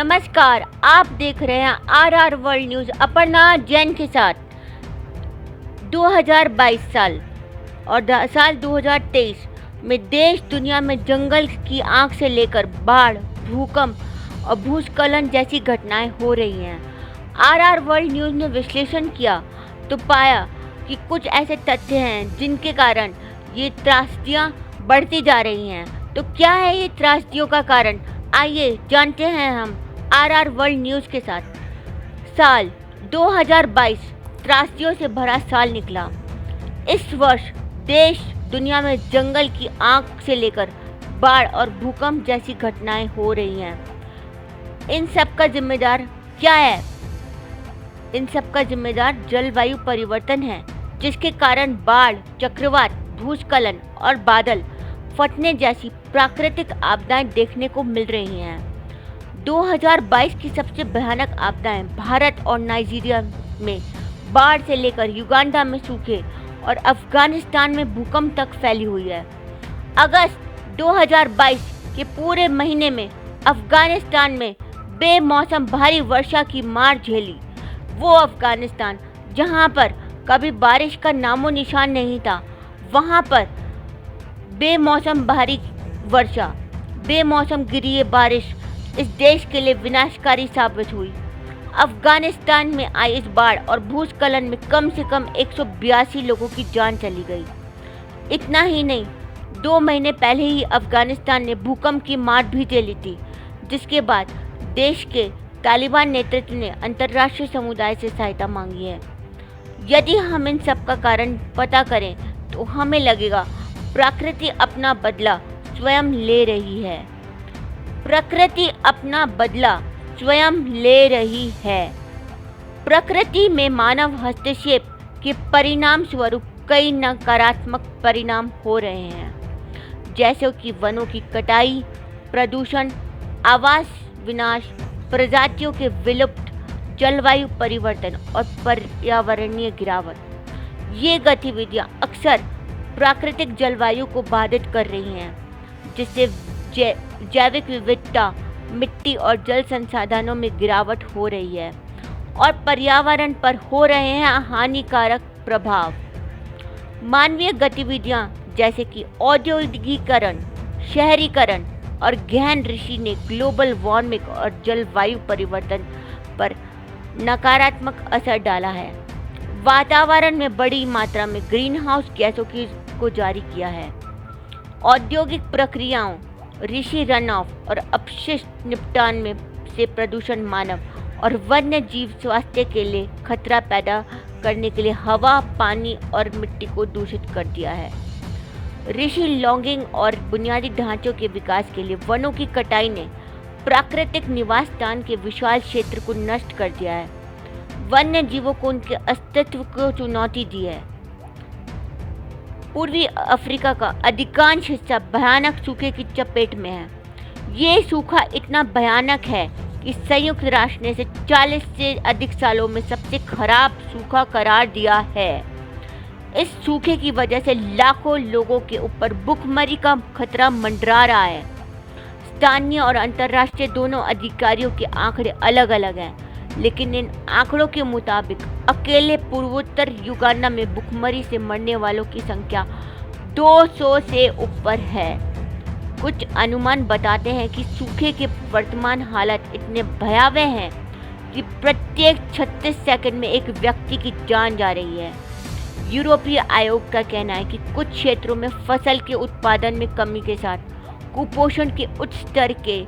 नमस्कार, आप देख रहे हैं R World News Aparna Jain के साथ। 2022 साल और साल 2023 में देश दुनिया में जंगल की आग से लेकर बाढ़, भूकंप और भूस्खलन जैसी घटनाएं हो रही हैं। आर वर्ल्ड न्यूज़ ने विश्लेषण किया तो पाया कि कुछ ऐसे तथ्य हैं जिनके कारण ये त्रासदियां बढ़ती जा रही हैं। तो क्या है ये त्रासदियों का कारण, आइए जानते हैं हम आर वर्ल्ड न्यूज़ के साथ। साल 2022 त्रासदियों से भरा साल निकला। इस वर्ष देश दुनिया में जंगल की आग से लेकर बाढ़ और भूकंप जैसी घटनाएं हो रही हैं। इन सब का जिम्मेदार क्या है? इन सब का जिम्मेदार जलवायु परिवर्तन है, जिसके कारण बाढ़, चक्रवात, भूस्खलन और बादल फटने जैसी प्राकृतिक आपदाएं देखने को मिल रही हैं। 2022 की सबसे भयानक आपदाएं भारत और नाइजीरिया में बाढ़ से लेकर युगांडा में सूखे और अफगानिस्तान में भूकंप तक फैली हुई है। अगस्त 2022 के पूरे महीने में अफगानिस्तान में बेमौसम भारी वर्षा की मार झेली। वो अफगानिस्तान जहां पर कभी बारिश का नामो निशान नहीं था, वहां पर बेमौसम भारी वर्षा, बेमौसम गिरी ये बारिश इस देश के लिए विनाशकारी साबित हुई। अफगानिस्तान में आई इस बाढ़ और भूस्खलन में कम से कम 182 लोगों की जान चली गई। इतना ही नहीं, 2 महीने पहले ही अफगानिस्तान ने भूकंप की मार भी झेली थी, जिसके बाद देश के तालिबान नेतृत्व ने अंतर्राष्ट्रीय समुदाय से सहायता मांगी है। यदि हम इन सब का कारण पता करें तो हमें लगेगा प्रकृति अपना बदला स्वयं ले रही है। प्रकृति अपना बदला स्वयं ले रही है। प्रकृति में मानव हस्तक्षेप के परिणाम स्वरूप कई नकारात्मक परिणाम हो रहे हैं, जैसे कि वनों की कटाई, प्रदूषण, आवास विनाश, प्रजातियों के विलुप्त, जलवायु परिवर्तन और पर्यावरणीय गिरावट। ये गतिविधियां अक्सर प्राकृतिक जलवायु को बाधित कर रही हैं, जिससे जैविक विविधता, मिट्टी और जल संसाधनों में गिरावट हो रही है और पर्यावरण पर हो रहे हैं हानिकारक प्रभाव। मानवीय गतिविधियां जैसे कि औद्योगिकीकरण, शहरीकरण और गहन कृषि ने ग्लोबल वार्मिंग और जलवायु परिवर्तन पर नकारात्मक असर डाला है। वातावरण में बड़ी मात्रा में ग्रीन हाउस गैसों को जारी किया है। औद्योगिक प्रक्रियाओं, ऋषि रन ऑफ और अपशिष्ट निपटान में से प्रदूषण मानव और वन्य जीव स्वास्थ्य के लिए खतरा पैदा करने के लिए हवा, पानी और मिट्टी को दूषित कर दिया है। ऋषि लॉगिंग और बुनियादी ढांचों के विकास के लिए वनों की कटाई ने प्राकृतिक निवास स्थान के विशाल क्षेत्र को नष्ट कर दिया है। वन्य जीवों को उनके अस्तित्व को चुनौती दी है। पूर्वी अफ्रीका का अधिकांश हिस्सा भयानक सूखे की चपेट में है। ये सूखा इतना भयानक है कि संयुक्त राष्ट्र ने इसे 40 से अधिक सालों में सबसे खराब सूखा करार दिया है। इस सूखे की वजह से लाखों लोगों के ऊपर भूखमरी का खतरा मंडरा रहा है। स्थानीय और अंतर्राष्ट्रीय दोनों अधिकारियों के आंकड़े अलग अलग हैं, लेकिन इन आंकड़ों के मुताबिक अकेले पूर्वोत्तर युगांडा में भूखमरी से मरने वालों की संख्या 200 से ऊपर है। कुछ अनुमान बताते हैं कि सूखे के वर्तमान हालत इतने भयावह हैं कि प्रत्येक 36 सेकंड में एक व्यक्ति की जान जा रही है। यूरोपीय आयोग का कहना है कि कुछ क्षेत्रों में फसल के उत्पादन में कमी के साथ कुपोषण के उच्च स्तर के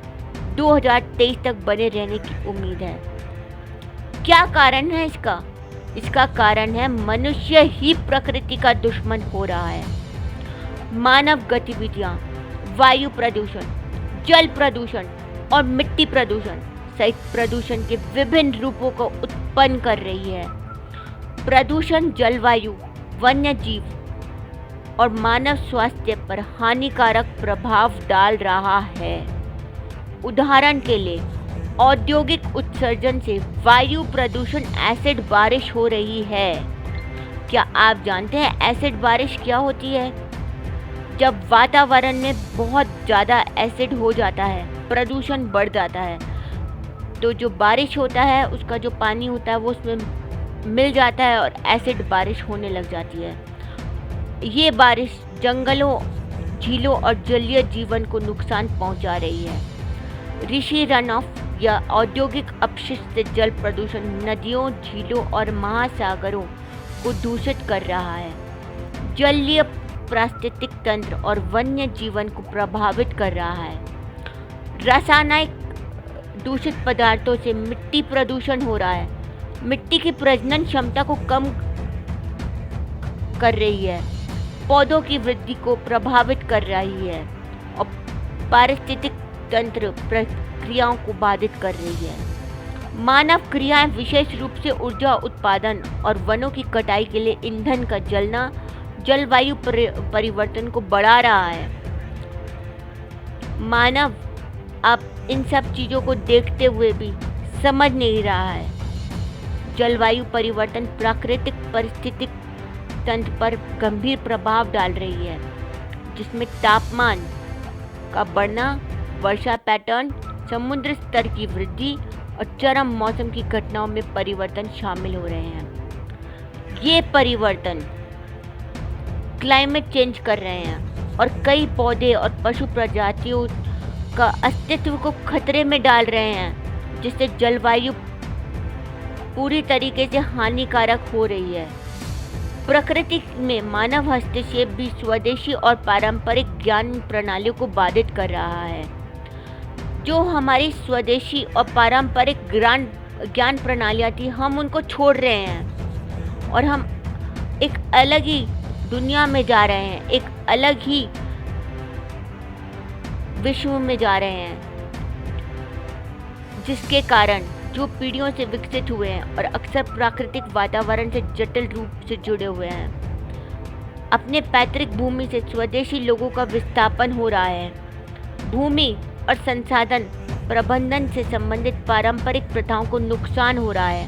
2023 तक बने रहने की उम्मीद है। क्या कारण है इसका? इसका कारण है मनुष्य ही प्रकृति का दुश्मन हो रहा है। मानव गतिविधियां वायु प्रदूषण, जल प्रदूषण और मिट्टी प्रदूषण सहित प्रदूषण के विभिन्न रूपों को उत्पन्न कर रही है। प्रदूषण जलवायु, वन्य जीव और मानव स्वास्थ्य पर हानिकारक प्रभाव डाल रहा है। उदाहरण के लिए औद्योगिक उत्सर्जन से वायु प्रदूषण एसिड बारिश हो रही है। क्या आप जानते हैं एसिड बारिश क्या होती है? जब वातावरण में बहुत ज़्यादा एसिड हो जाता है, प्रदूषण बढ़ जाता है। तो जो बारिश होता है उसका जो पानी होता है वो उसमें मिल जाता है और एसिड बारिश होने लग जाती है। ये बारिश जंगलों, झीलों और जलीय जीवन को नुकसान पहुंचा रही है। ऋषि रन ऑफ या औद्योगिक अपशिष्ट से जल प्रदूषण नदियों, झीलों और महासागरों को दूषित कर रहा है। जलीय पारिस्थितिक तंत्र और वन्य जीवन को प्रभावित कर रहा है। रासायनिक दूषित पदार्थों से मिट्टी प्रदूषण हो रहा है। मिट्टी की प्रजनन क्षमता को कम कर रही है, पौधों की वृद्धि को प्रभावित कर रही है और पारिस्थितिक तंत्र प्रक्रियाओं को बाधित कर रही है। मानव क्रियाएं विशेष रूप से ऊर्जा उत्पादन और वनों की कटाई के लिए ईंधन का जलना जलवायु परिवर्तन को बढ़ा रहा है। मानव अब इन सब चीज़ों को देखते हुए भी समझ नहीं रहा है। जलवायु परिवर्तन प्राकृतिक पारिस्थितिक तंत्र पर गंभीर प्रभाव डाल रही है, जिसमें तापमान का बढ़ना, वर्षा पैटर्न, समुद्र स्तर की वृद्धि और चरम मौसम की घटनाओं में परिवर्तन शामिल हो रहे हैं। ये परिवर्तन क्लाइमेट चेंज कर रहे हैं और कई पौधे और पशु प्रजातियों का अस्तित्व को खतरे में डाल रहे हैं, जिससे जलवायु पूरी तरीके से हानिकारक हो रही है। प्रकृति में मानव हस्तक्षेप भी स्वदेशी और पारंपरिक ज्ञान प्रणालियों को बाधित कर रहा है। जो हमारी स्वदेशी और पारंपरिक ज्ञान प्रणालियाँ थी, हम उनको छोड़ रहे हैं और हम एक अलग ही दुनिया में जा रहे हैं, एक अलग ही विश्व में जा रहे हैं, जिसके कारण जो पीढ़ियों से विकसित हुए हैं और अक्सर प्राकृतिक वातावरण से जटिल रूप से जुड़े हुए हैं, अपने पैतृक भूमि से स्वदेशी लोगों का विस्थापन हो रहा है। भूमि और संसाधन प्रबंधन से संबंधित पारंपरिक प्रथाओं को नुकसान हो रहा है।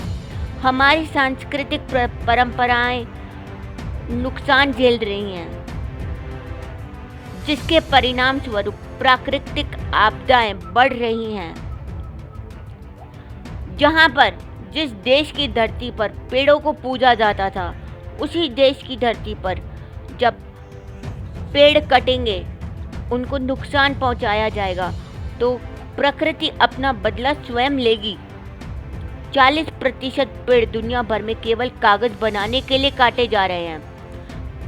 हमारी सांस्कृतिक परंपराएं नुकसान झेल रही हैं, जिसके परिणाम स्वरूप प्राकृतिक आपदाएं बढ़ रही हैं। जहां पर जिस देश की धरती पर पेड़ों को पूजा जाता था, उसी देश की धरती पर जब पेड़ कटेंगे, उनको नुकसान पहुंचाया जाएगा, तो प्रकृति अपना बदला स्वयं लेगी। 40% पेड़ दुनिया भर में केवल कागज बनाने के लिए काटे जा रहे हैं।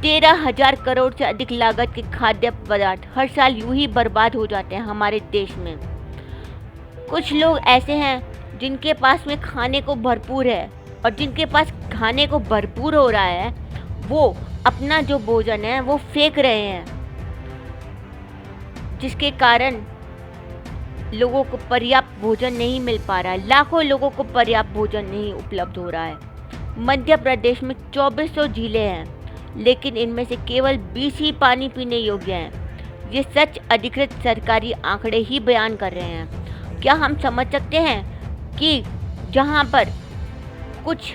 13,000 करोड़ से अधिक लागत के खाद्य पदार्थ हर साल यूं ही बर्बाद हो जाते हैं हमारे देश में। कुछ लोग ऐसे हैं जिनके पास में खाने को भरपूर है, और जिनके पास खाने को भरपूर हो रहा है, वो अपना जो भोजन है वो फेंक रहे हैं, जिसके कारण लोगों को पर्याप्त भोजन नहीं मिल पा रहा है। लाखों लोगों को पर्याप्त भोजन नहीं उपलब्ध हो रहा है। मध्य प्रदेश में 2400 झीलें हैं, लेकिन इनमें से केवल 20 ही पानी पीने योग्य हैं। ये सच अधिकृत सरकारी आंकड़े ही बयान कर रहे हैं। क्या हम समझ सकते हैं कि जहां पर कुछ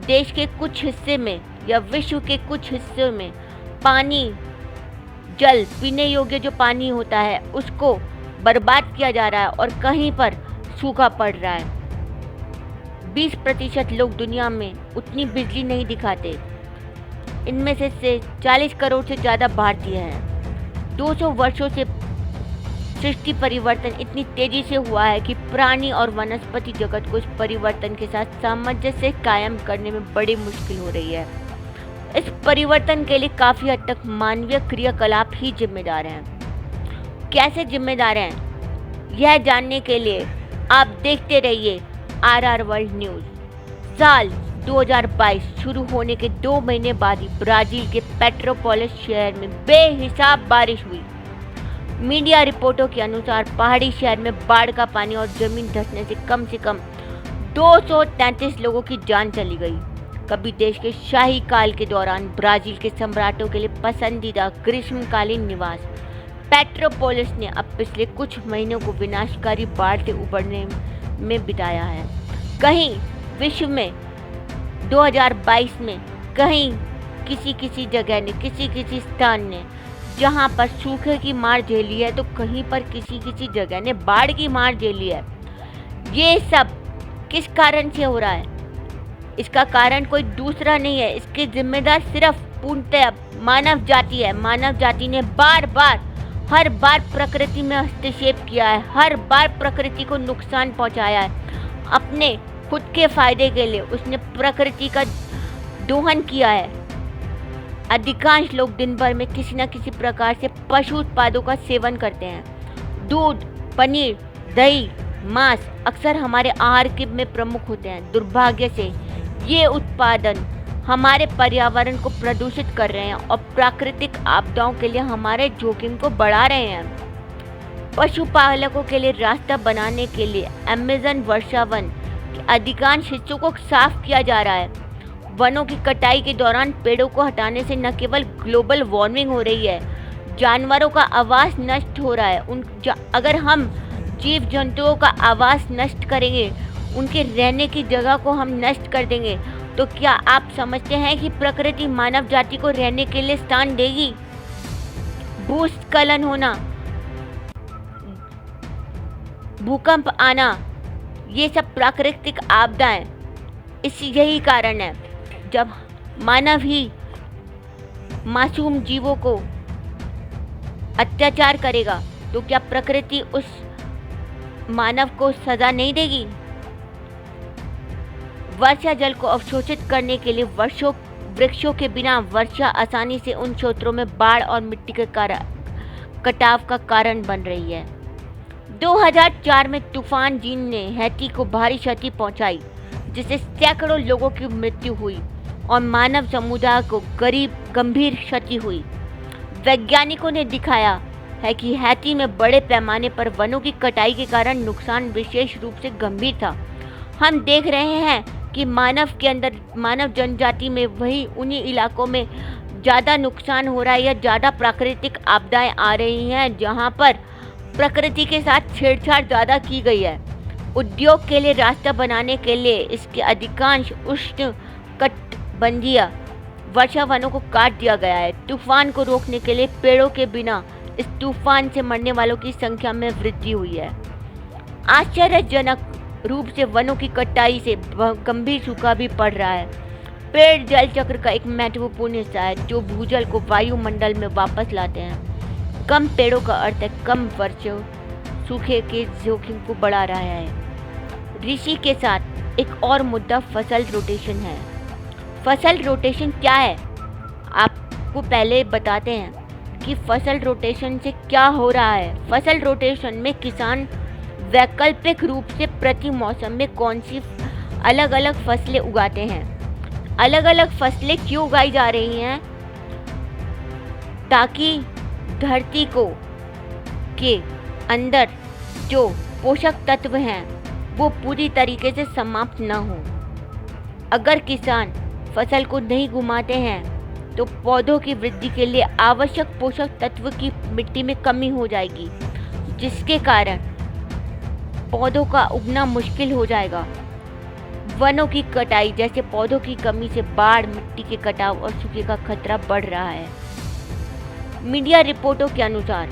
देश के कुछ हिस्से में या विश्व के कुछ हिस्सों में पानी, जल, पीने योग्य जो पानी होता है, उसको बर्बाद किया जा रहा है और कहीं पर सूखा पड़ रहा है। 20% लोग दुनिया में उतनी बिजली नहीं दिखाते। इनमें से 40 करोड़ से ज़्यादा भारतीय हैं। 200 वर्षों से सृष्टि परिवर्तन इतनी तेजी से हुआ है कि प्राणी और वनस्पति जगत को इस परिवर्तन के साथ सामंजस्य कायम करने में बड़ी मुश्किल हो रही है। इस परिवर्तन के लिए काफ़ी हद तक मानवीय क्रियाकलाप ही जिम्मेदार हैं। कैसे जिम्मेदार हैं, यह जानने के लिए आप देखते रहिए RR वर्ल्ड न्यूज़। साल 2022 शुरू होने के 2 महीने बाद ही ब्राज़ील के पेट्रोपोलिस शहर में बेहिसाब बारिश हुई। मीडिया रिपोर्टों के अनुसार पहाड़ी शहर में बाढ़ का पानी और जमीन धंसने से कम 233 लोगों की जान चली गई। कभी देश के शाही काल के दौरान ब्राज़ील के सम्राटों के लिए पसंदीदा ग्रीष्मकालीन निवास पेट्रोपोलिस ने अब पिछले कुछ महीनों को विनाशकारी बाढ़ से उबरने में बिताया है। कहीं विश्व में 2022 में कहीं किसी जगह ने, किसी स्थान ने जहां पर सूखे की मार झेली है, तो कहीं पर किसी जगह ने बाढ़ की मार झेली है। ये सब किस कारण से हो रहा है? इसका कारण कोई दूसरा नहीं है, इसके जिम्मेदार सिर्फ पूर्णतः मानव जाति है। मानव जाति ने हर बार प्रकृति में हस्तक्षेप किया है, हर बार प्रकृति को नुकसान पहुंचाया है। अपने खुद के फायदे के लिए उसने प्रकृति का दोहन किया है। अधिकांश लोग दिन भर में किसी न किसी प्रकार से पशु उत्पादों का सेवन करते हैं। दूध, पनीर, दही, मांस अक्सर हमारे आहार में प्रमुख होते हैं। दुर्भाग्य से ये उत्पादन हमारे पर्यावरण को प्रदूषित कर रहे हैं और प्राकृतिक आपदाओं के लिए हमारे जोखिम को बढ़ा रहे हैं। पशुपालकों के लिए रास्ता बनाने के लिए अमेज़न वर्षावन के अधिकांश हिस्सों को साफ किया जा रहा है। वनों की कटाई के दौरान पेड़ों को हटाने से न केवल ग्लोबल वार्मिंग हो रही है, जानवरों का आवास नष्ट हो रहा है। अगर हम जीव जंतुओं का आवास नष्ट करेंगे, उनके रहने की जगह को हम नष्ट कर देंगे, तो क्या आप समझते हैं कि प्रकृति मानव जाति को रहने के लिए स्थान देगी? भूस्खलन होना, भूकंप आना, ये सब प्राकृतिक आपदाएं यही कारण है। जब मानव ही मासूम जीवों को अत्याचार करेगा तो क्या प्रकृति उस मानव को सजा नहीं देगी? वर्षा जल को अवशोषित करने के लिए वृक्षों के बिना वर्षा आसानी से उन क्षेत्रों में बाढ़ और मिट्टी के कटाव का कारण बन रही है। 2004 में तूफान जीन ने हैती को भारी क्षति पहुंचाई, जिससे सैकड़ों लोगों की मृत्यु हुई और मानव समुदाय को गंभीर क्षति हुई। वैज्ञानिकों ने दिखाया है कि हैती में बड़े पैमाने पर वनों की कटाई के कारण नुकसान विशेष रूप से गंभीर था। हम देख रहे हैं कि मानव जनजाति में उन्हीं इलाकों में ज़्यादा नुकसान हो रहा है या ज़्यादा प्राकृतिक आपदाएं आ रही हैं जहां पर प्रकृति के साथ छेड़छाड़ ज़्यादा की गई है। उद्योग के लिए रास्ता बनाने के लिए इसके अधिकांश उष्णकटिबंधीय वर्षा वनों को काट दिया गया है। तूफान को रोकने के लिए पेड़ों के बिना इस तूफान से मरने वालों की संख्या में वृद्धि हुई है। आश्चर्यजनक रूप से वनों की कटाई से गंभीर सूखा भी पड़ रहा है। पेड़ जल चक्र का एक महत्वपूर्ण हिस्सा है जो भूजल को वायुमंडल में वापस लाते हैं। कम पेड़ों का अर्थ है कम वर्षा सूखे के जोखिम को बढ़ा रहा है। ऋषि के साथ एक और मुद्दा फसल रोटेशन है। फसल रोटेशन क्या है? आपको पहले बताते हैं कि फसल रोटेशन से क्या हो रहा है। फसल रोटेशन में किसान वैकल्पिक रूप से प्रति मौसम में कौन सी अलग अलग फसलें उगाते हैं। अलग अलग फसलें क्यों उगाई जा रही हैं? ताकि धरती के अंदर जो पोषक तत्व हैं वो पूरी तरीके से समाप्त न हो। अगर किसान फसल को नहीं घुमाते हैं तो पौधों की वृद्धि के लिए आवश्यक पोषक तत्व की मिट्टी में कमी हो जाएगी, जिसके कारण पौधों का उगना मुश्किल हो जाएगा। वनों की कटाई जैसे पौधों की कमी से बाढ़, मिट्टी के कटाव और सूखे का खतरा बढ़ रहा है। मीडिया रिपोर्टों के अनुसार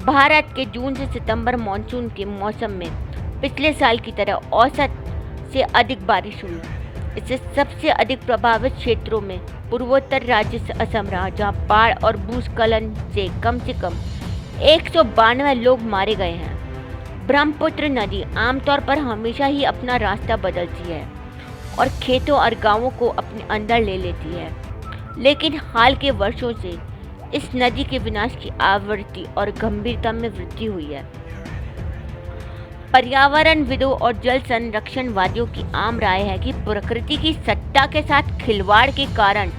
भारत के जून से सितंबर मानसून के मौसम में पिछले साल की तरह औसत से अधिक बारिश हुई। इससे सबसे अधिक प्रभावित क्षेत्रों में पूर्वोत्तर राज्य असम रहा, जहां बाढ़ और भूस्खलन से कम 192 लोग मारे गए हैं। ब्रह्मपुत्र नदी आमतौर पर हमेशा ही अपना रास्ता बदलती है और खेतों और गांवों को अपने अंदर ले लेती है, लेकिन हाल के वर्षों से इस नदी के विनाश की आवृत्ति और गंभीरता में वृद्धि हुई है। पर्यावरणविदों और जल संरक्षणवादियों की आम राय है कि प्रकृति की सत्ता के साथ खिलवाड़ के कारण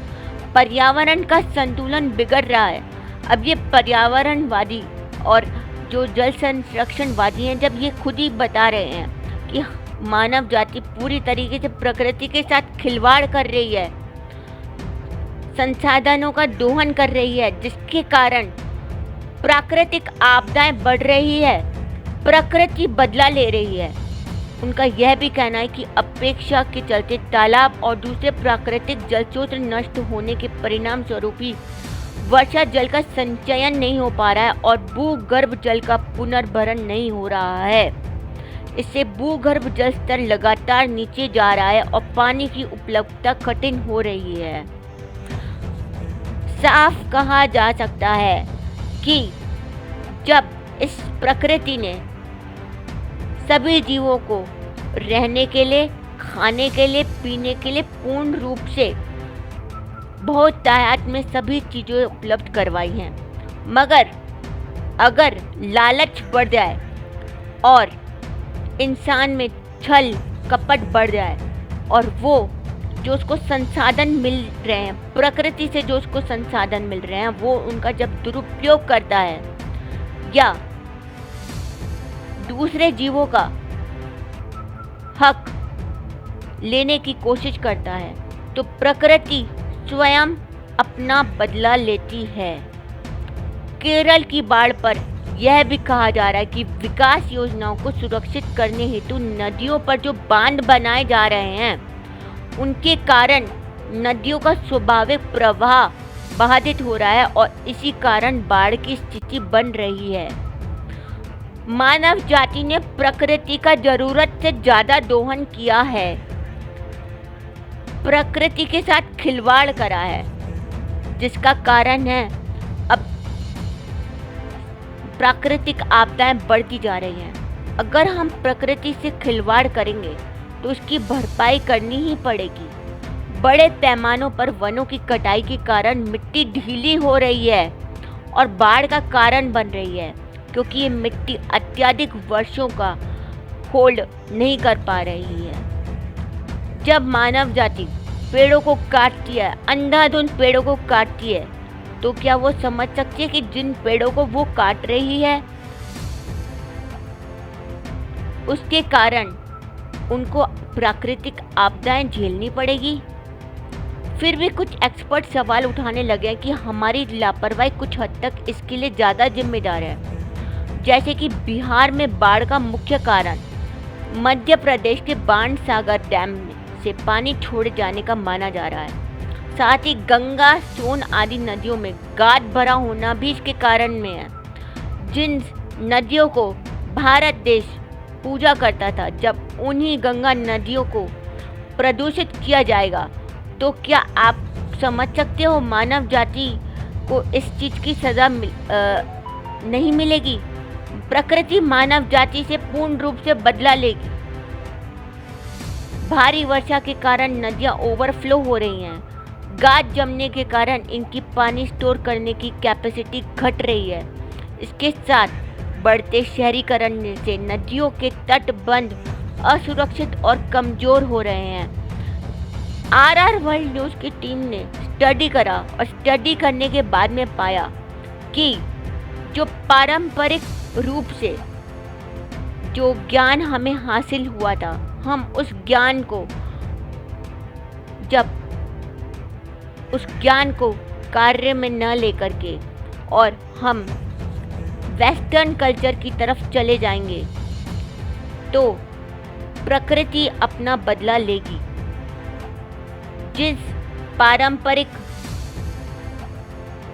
पर्यावरण का संतुलन बिगड़ रहा है। अब ये पर्यावरणवादी और जो जल संरक्षणवादी हैं, जब ये खुद ही बता रहे हैं कि मानव जाति पूरी तरीके से प्रकृति के साथ खिलवाड़ कर रही है, संसाधनों का दोहन कर रही है, जिसके कारण प्राकृतिक आपदाएं बढ़ रही है, प्रकृति बदला ले रही है। उनका यह भी कहना है कि अपेक्षा के चलते तालाब और दूसरे प्राकृतिक जल स्रोत नष्ट होने के परिणाम स्वरूप ही वर्षा जल का संचयन नहीं हो पा रहा है और भूगर्भ जल का पुनर्भरण नहीं हो रहा है। इससे भूगर्भ जल स्तर लगातार नीचे जा रहा है और पानी की उपलब्धता कठिन हो रही है। साफ कहा जा सकता है कि जब इस प्रकृति ने सभी जीवों को रहने के लिए, खाने के लिए, पीने के लिए पूर्ण रूप से बहुत तादाद में सभी चीज़ें उपलब्ध करवाई हैं, मगर अगर लालच बढ़ जाए और इंसान में छल कपट बढ़ जाए और वो जो उसको संसाधन मिल रहे हैं, प्रकृति से जो उसको संसाधन मिल रहे हैं, वो उनका जब दुरुपयोग करता है या दूसरे जीवों का हक लेने की कोशिश करता है, तो प्रकृति स्वयं अपना बदला लेती है। केरल की बाढ़ पर यह भी कहा जा रहा है कि विकास योजनाओं को सुरक्षित करने हेतु नदियों पर जो बांध बनाए जा रहे हैं, उनके कारण नदियों का स्वाभाविक प्रवाह बाधित हो रहा है और इसी कारण बाढ़ की स्थिति बन रही है। मानव जाति ने प्रकृति का जरूरत से ज्यादा दोहन किया है, प्रकृति के साथ खिलवाड़ करा है, जिसका कारण है अब प्राकृतिक आपदाएं बढ़ती जा रही हैं। अगर हम प्रकृति से खिलवाड़ करेंगे तो उसकी भरपाई करनी ही पड़ेगी। बड़े पैमानों पर वनों की कटाई के कारण मिट्टी ढीली हो रही है और बाढ़ का कारण बन रही है, क्योंकि ये मिट्टी अत्यधिक वर्षों का होल्ड नहीं कर पा रही है। जब मानव जाति पेड़ों को काटती है, अंधाधुंध पेड़ों को काटती है, तो क्या वो समझ सकती है कि जिन पेड़ों को वो काट रही है उसके कारण उनको प्राकृतिक आपदाएं झेलनी पड़ेगी? फिर भी कुछ एक्सपर्ट सवाल उठाने लगे हैं कि हमारी लापरवाही कुछ हद तक इसके लिए ज़्यादा जिम्मेदार है। जैसे कि बिहार में बाढ़ का मुख्य कारण मध्य प्रदेश के बाण सागर डैम से पानी छोड़े जाने का माना जा रहा है। साथ ही गंगा, सोन आदि नदियों में गाद भरा होना भी इसके कारण में है। जिन नदियों को भारत देश पूजा करता था, जब उन्हीं गंगा नदियों को प्रदूषित किया जाएगा, तो क्या आप समझ सकते हो मानव जाति को इस चीज़ की सज़ा नहीं मिलेगी? प्रकृति मानव जाति से पूर्ण रूप से बदला लेगी। भारी वर्षा के कारण नदियां ओवरफ्लो हो रही हैं। गाद जमने के कारण इनकी पानी स्टोर करने की कैपेसिटी घट रही है। इसके साथ बढ़ते शहरीकरण से नदियों के तटबंध असुरक्षित और कमज़ोर हो रहे हैं। आरआर वर्ल्ड न्यूज़ की टीम ने स्टडी करा और स्टडी करने के बाद में पाया कि जो पारंपरिक रूप से जो ज्ञान हमें हासिल हुआ था, हम उस ज्ञान को जब उस ज्ञान को कार्य में न लेकर के और हम वेस्टर्न कल्चर की तरफ चले जाएंगे, तो प्रकृति अपना बदला लेगी। जिस पारंपरिक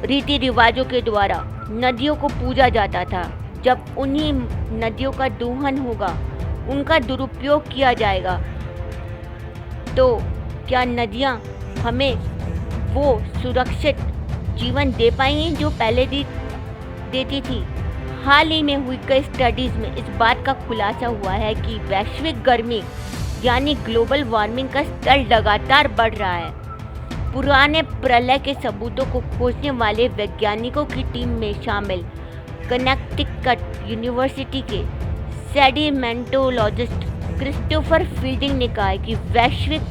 रीति रिवाजों के द्वारा नदियों को पूजा जाता था, जब उन्हीं नदियों का दोहन होगा, उनका दुरुपयोग किया जाएगा, तो क्या नदियाँ हमें वो सुरक्षित जीवन दे पाएंगी जो पहले देती थी? हाल ही में हुई कई स्टडीज़ में इस बात का खुलासा हुआ है कि वैश्विक गर्मी यानी ग्लोबल वार्मिंग का स्तर लगातार बढ़ रहा है। पुराने प्रलय के सबूतों को खोजने वाले वैज्ञानिकों की टीम में शामिल कनेक्टिकट यूनिवर्सिटी के सेडिमेंटोलॉजिस्ट क्रिस्टोफर फील्डिंग ने कहा है कि वैश्विक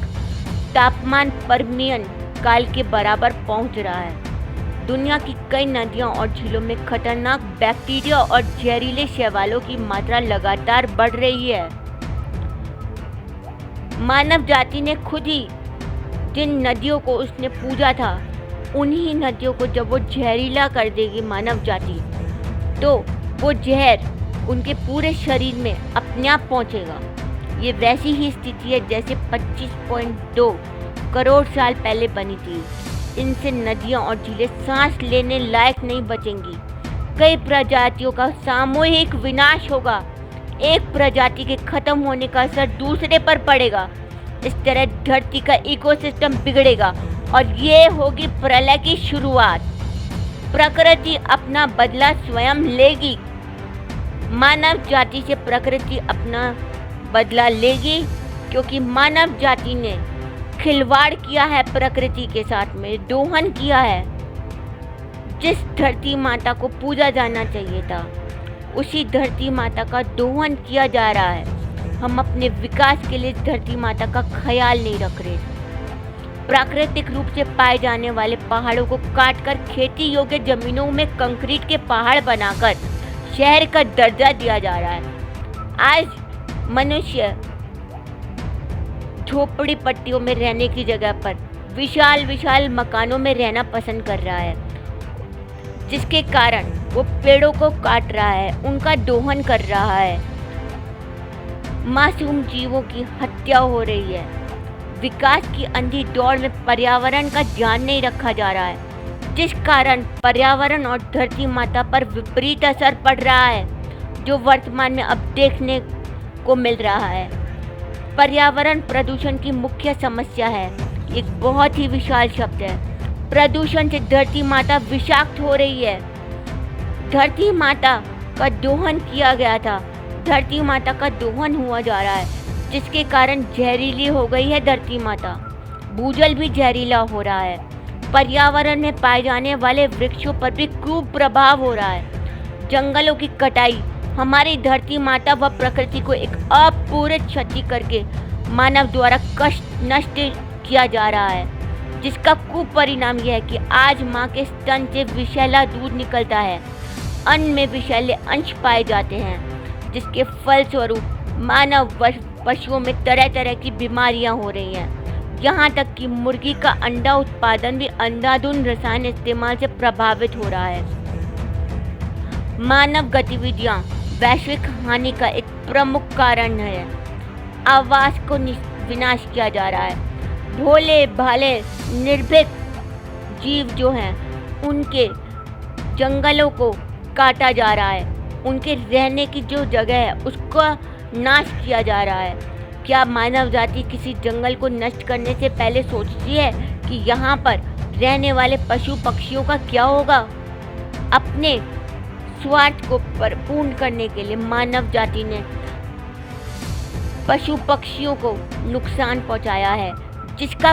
तापमान परमियन काल के बराबर पहुंच रहा है। दुनिया की कई नदियों और झीलों में खतरनाक बैक्टीरिया और जहरीले शैवालों की मात्रा लगातार बढ़ रही है। मानव जाति ने खुद ही जिन नदियों को उसने पूजा था, उन्हीं नदियों को जब वो जहरीला कर देगी मानव जाति, तो वो जहर उनके पूरे शरीर में अपने आप पहुंचेगा। ये वैसी ही स्थिति है जैसे 25.2 करोड़ साल पहले बनी थी। इनसे नदियाँ और झीलें सांस लेने लायक नहीं बचेंगी। कई प्रजातियों का सामूहिक विनाश होगा। एक प्रजाति के खत्म होने का असर दूसरे पर पड़ेगा। इस तरह धरती का इकोसिस्टम बिगड़ेगा और ये होगी प्रलय की शुरुआत। प्रकृति अपना बदला स्वयं लेगी। मानव जाति से प्रकृति अपना बदला लेगी, क्योंकि मानव जाति ने खिलवाड़ किया है प्रकृति के साथ में, दोहन किया है। जिस धरती माता को पूजा जाना चाहिए था, उसी धरती माता का दोहन किया जा रहा है। हम अपने विकास के लिए धरती माता का ख्याल नहीं रख रहे। प्राकृतिक रूप से पाए जाने वाले पहाड़ों को काटकर खेती योग्य जमीनों में कंक्रीट के पहाड़ बनाकर शहर का दर्जा दिया जा रहा है। आज मनुष्य झोपड़ी पट्टियों में रहने की जगह पर विशाल विशाल मकानों में रहना पसंद कर रहा है, जिसके कारण वो पेड़ों को काट रहा है, उनका दोहन कर रहा है। मासूम जीवों की हत्या हो रही है। विकास की अंधी दौड़ में पर्यावरण का ध्यान नहीं रखा जा रहा है, जिस कारण पर्यावरण और धरती माता पर विपरीत असर पड़ रहा है, जो वर्तमान में अब देखने को मिल रहा है। पर्यावरण प्रदूषण की मुख्य समस्या है। एक बहुत ही विशाल शब्द है। प्रदूषण से धरती माता विषाक्त हो रही है। धरती माता का दोहन किया गया था, धरती माता का दोहन हुआ जा रहा है, जिसके कारण जहरीली हो गई है धरती माता। भूजल भी जहरीला हो रहा है। पर्यावरण में पाए जाने वाले वृक्षों पर भी कुप्रभाव हो रहा है। जंगलों की कटाई हमारी धरती माता व प्रकृति को एक अपूरित क्षति करके मानव द्वारा नष्ट किया जा रहा है, जिसका कुपरिणाम यह है कि आज माँ के स्तन से विषैला दूध निकलता है, अन्न में विषैले अंश पाए जाते हैं, जिसके फलस्वरूप मानव व पशुओं में तरह तरह की बीमारियां हो रही हैं। यहाँ तक कि मुर्गी का अंडा उत्पादन भी अंधाधुंध रसायन इस्तेमाल से प्रभावित हो रहा है। मानव गतिविधियां वैश्विक हानि का एक प्रमुख कारण है। आवास को विनाश किया जा रहा है। भोले भाले निर्भीक जीव जो हैं, उनके जंगलों को काटा जा रहा है। उनके रहने की जो जगह है उसका नाश किया जा रहा है। क्या मानव जाति किसी जंगल को नष्ट करने से पहले सोचती है कि यहाँ पर रहने वाले पशु पक्षियों का क्या होगा? अपने स्वार्थ को पूर्ण करने के लिए मानव जाति ने पशु पक्षियों को नुकसान पहुंचाया है, जिसका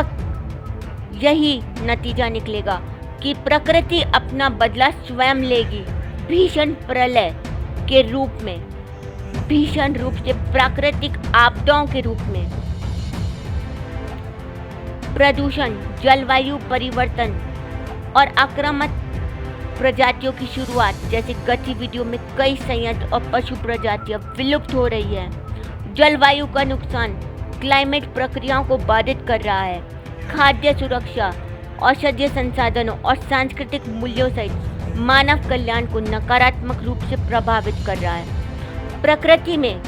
यही नतीजा निकलेगा कि प्रकृति अपना बदला स्वयं लेगी। भीषण प्रलय के रूप में, भीषण रूप से प्राकृतिक आपदाओं के रूप में, प्रदूषण, जलवायु परिवर्तन और आक्रामक प्रजातियों की शुरुआत जैसी गतिविधियों में कई संयंत्र और पशु प्रजातियां विलुप्त हो रही है। जलवायु का नुकसान क्लाइमेट प्रक्रियाओं को बाधित कर रहा है। खाद्य सुरक्षा, औषधीय संसाधनों और सांस्कृतिक मूल्यों सहित मानव कल्याण को नकारात्मक रूप से प्रभावित कर रहा है। प्रकृति में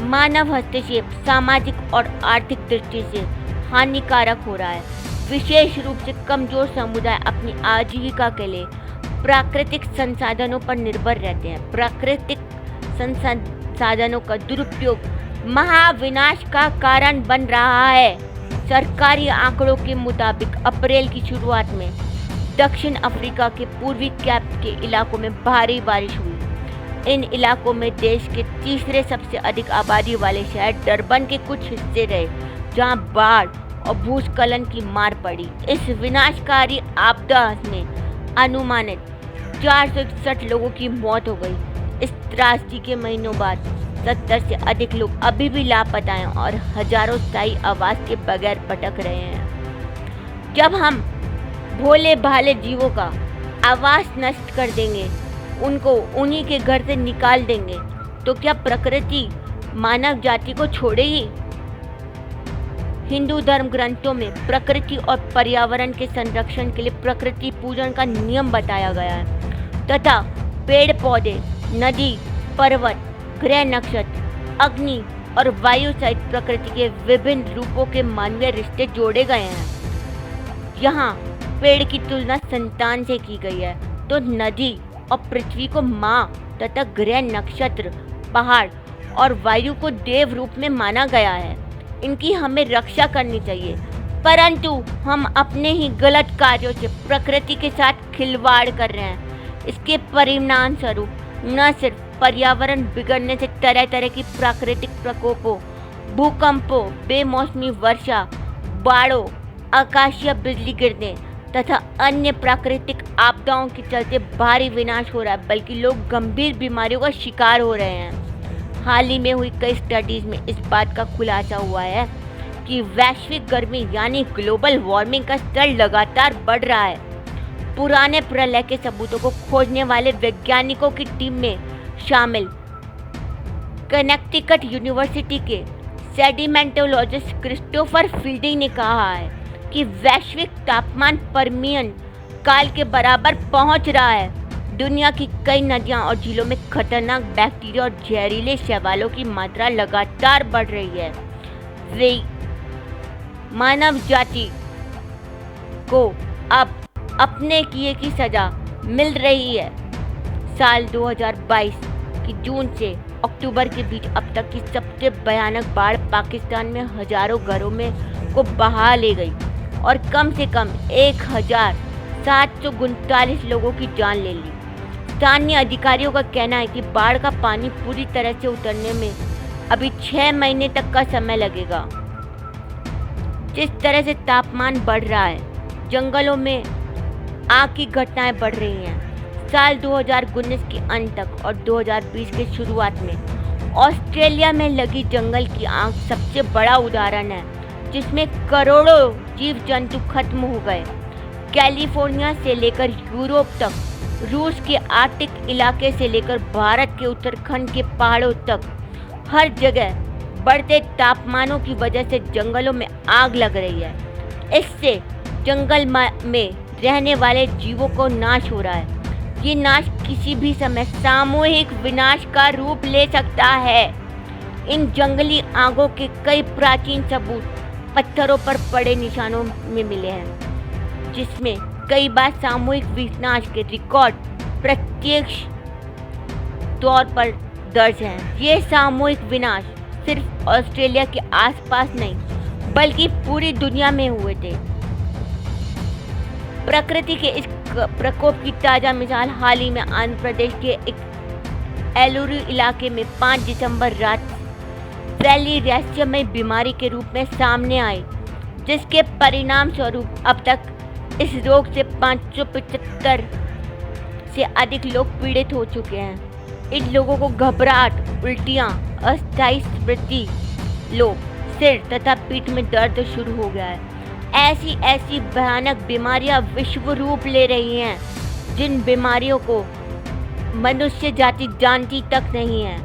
मानव हस्तक्षेप सामाजिक और आर्थिक दृष्टि से हानिकारक हो रहा है। विशेष रूप से कमजोर समुदाय अपनी आजीविका के लिए प्राकृतिक संसाधनों पर निर्भर रहते हैं। प्राकृतिक संसाधनों का दुरुपयोग महाविनाश का कारण बन रहा है। सरकारी आंकड़ों के मुताबिक अप्रैल की शुरुआत में दक्षिण अफ्रीका के पूर्वी कैप के इलाकों में भारी बारिश हुई। इन इलाकों में देश के तीसरे सबसे अधिक आबादी वाले शहर डरबन के कुछ हिस्से रहे, जहां बाढ़ और भूस्खलन की मार पड़ी। इस विनाशकारी आपदा में अनुमानित 461 लोगों की मौत हो गई। इस त्रासदी के महीनों बाद 70 से अधिक लोग अभी भी लापता हैं और हजारों स्थायी आवास के बगैर भटक रहे हैं। जब हम भोले भाले जीवों का आवास नष्ट कर देंगे, उनको उन्हीं के घर से निकाल देंगे, तो क्या प्रकृति मानव जाति को छोड़ेगी? हिंदू धर्म ग्रंथों में प्रकृति और पर्यावरण के संरक्षण के लिए प्रकृति पूजन का नियम बताया गया है तथा पेड़ पौधे, नदी, पर्वत, ग्रह, नक्षत्र, अग्नि और वायु सहित प्रकृति के विभिन्न रूपों के मानवीय रिश्ते जोड़े गए हैं। यहाँ पेड़ की तुलना संतान से की गई है, तो नदी और पृथ्वी को माँ तथा ग्रह, नक्षत्र, पहाड़ और वायु को देव रूप में माना गया है। इनकी हमें रक्षा करनी चाहिए, परंतु हम अपने ही गलत कार्यों से प्रकृति के साथ खिलवाड़ कर रहे हैं। इसके परिणाम स्वरूप न सिर्फ पर्यावरण बिगड़ने से तरह तरह की प्राकृतिक प्रकोपों, भूकंपों, बेमौसमी वर्षा, बाढ़ों, आकाशीय बिजली गिरने तथा अन्य प्राकृतिक आपदाओं के चलते भारी विनाश हो रहा है, बल्कि लोग गंभीर बीमारियों का शिकार हो रहे हैं। हाल ही में हुई कई स्टडीज में इस बात का खुलासा हुआ है कि वैश्विक गर्मी यानी ग्लोबल वार्मिंग का स्तर लगातार बढ़ रहा है। पुराने प्रलय के सबूतों को खोजने वाले वैज्ञानिकों की टीम में शामिल कनेक्टिकट यूनिवर्सिटी के सेडिमेंटोलॉजिस्ट क्रिस्टोफर फील्डिंग ने कहा है कि वैश्विक तापमान परमियन काल के बराबर पहुंच रहा है। दुनिया की कई नदियां और झीलों में खतरनाक बैक्टीरिया और जहरीले शैवालों की मात्रा लगातार बढ़ रही है। वे मानव जाति को अब अपने किए की सजा मिल रही है। साल 2022 की जून से अक्टूबर के बीच अब तक की सबसे भयानक बाढ़ पाकिस्तान में हजारों घरों में को बहा ले गई और कम से कम 1739 लोगों की जान ले ली। स्थानीय अधिकारियों का कहना है कि बाढ़ का पानी पूरी तरह से उतरने में अभी 6 महीने तक का समय लगेगा। जिस तरह से तापमान बढ़ रहा है, जंगलों में आग की घटनाएं बढ़ रही हैं। साल 2019 के अंत तक और 2020 के शुरुआत में ऑस्ट्रेलिया में लगी जंगल की आग सबसे बड़ा उदाहरण है, जिसमें करोड़ों जीव जंतु खत्म हो गए। कैलिफोर्निया से लेकर यूरोप तक, रूस के आर्कटिक इलाके से लेकर भारत के उत्तराखंड के पहाड़ों तक, हर जगह बढ़ते तापमानों की वजह से जंगलों में आग लग रही है। इससे जंगल में रहने वाले जीवों को नाश हो रहा है। ये नाश किसी भी समय सामूहिक विनाश का रूप ले सकता है। इन जंगली आगों के कई प्राचीन सबूत पत्थरों पर पड़े निशानों में मिले हैं, जिसमें कई बार सामूहिक विनाश के रिकॉर्ड प्रत्यक्ष तौर पर दर्ज हैं। ये सामूहिक विनाश सिर्फ ऑस्ट्रेलिया के आसपास नहीं, बल्कि पूरी दुनिया में हुए थे। प्रकृति के इस प्रकोप की ताज़ा मिसाल हाल ही में आंध्र प्रदेश के एक एलुरु इलाके में 5 दिसंबर रात फैली रहस्यमय बीमारी के रूप में सामने आई, जिसके परिणाम स्वरूप अब तक इस रोग से 575 से अधिक लोग पीड़ित हो चुके हैं। इन लोगों को घबराहट, उल्टियाँ, अस्थायी स्मृति लोप, सिर तथा पीठ में दर्द शुरू हो गया है। ऐसी भयानक बीमारियां विश्व रूप ले रही हैं, जिन बीमारियों को मनुष्य जाति जानती तक नहीं है।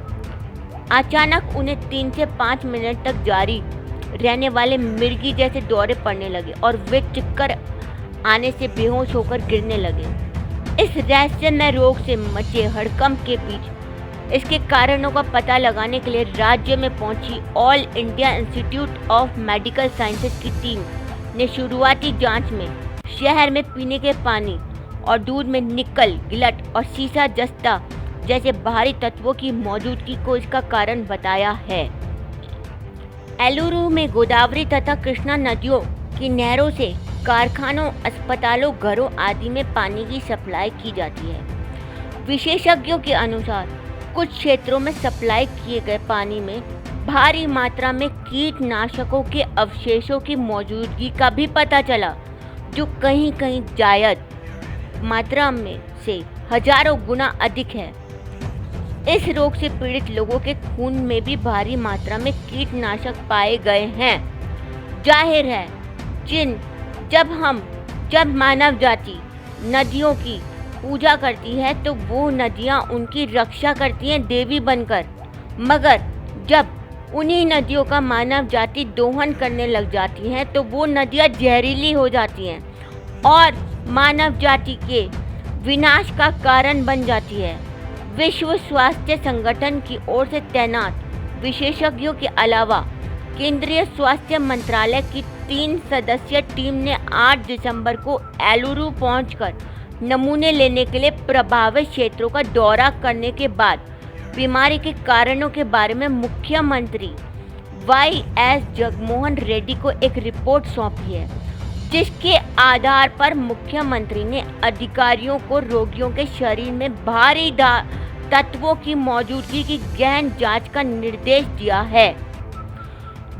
अचानक उन्हें 3 से 5 मिनट तक जारी रहने वाले मिर्गी जैसे दौरे पड़ने लगे और वे चक्कर आने से बेहोश होकर गिरने लगे। इस रहस्यमय रोग से मचे हड़कंप के बीच इसके कारणों का पता लगाने के लिए राज्य में पहुंची all India institute of medical sciences की टीम ने शुरुआती जांच में शहर में पीने के पानी और दूध में निकल, गिलट और सीसा जस्ता जैसे भारी तत्वों की मौजूदगी को इसका कारण बताया है। एलुरु में गोदावरी तथा कृष्णा नदियों की नहरों से कारखानों, अस्पतालों, घरों आदि में पानी की सप्लाई की जाती है। विशेषज्ञों के अनुसार कुछ क्षेत्रों में सप्लाई किए गए पानी में भारी मात्रा में कीटनाशकों के अवशेषों की मौजूदगी का भी पता चला, जो कहीं कहीं जायद मात्रा में से हजारों गुना अधिक है। इस रोग से पीड़ित लोगों के खून में भी भारी मात्रा में कीटनाशक पाए गए हैं। जाहिर है जब मानव जाति नदियों की पूजा करती है तो वो नदियाँ उनकी रक्षा करती हैं देवी बनकर, मगर जब उन्हीं नदियों का मानव जाति दोहन करने लग जाती हैं तो वो नदियाँ जहरीली हो जाती हैं और मानव जाति के विनाश का कारण बन जाती है। विश्व स्वास्थ्य संगठन की ओर से तैनात विशेषज्ञों के अलावा केंद्रीय स्वास्थ्य मंत्रालय की 3 सदस्यीय टीम ने 8 दिसंबर को एलुरु पहुंचकर नमूने लेने के लिए प्रभावित क्षेत्रों का दौरा करने के बाद बीमारी के कारणों के बारे में मुख्यमंत्री वाई.एस. जगनमोहन रेड्डी को एक रिपोर्ट सौंपी है, जिसके आधार पर मुख्यमंत्री ने अधिकारियों को रोगियों के शरीर में भारी तत्वों की मौजूदगी की गहन जांच का निर्देश दिया है।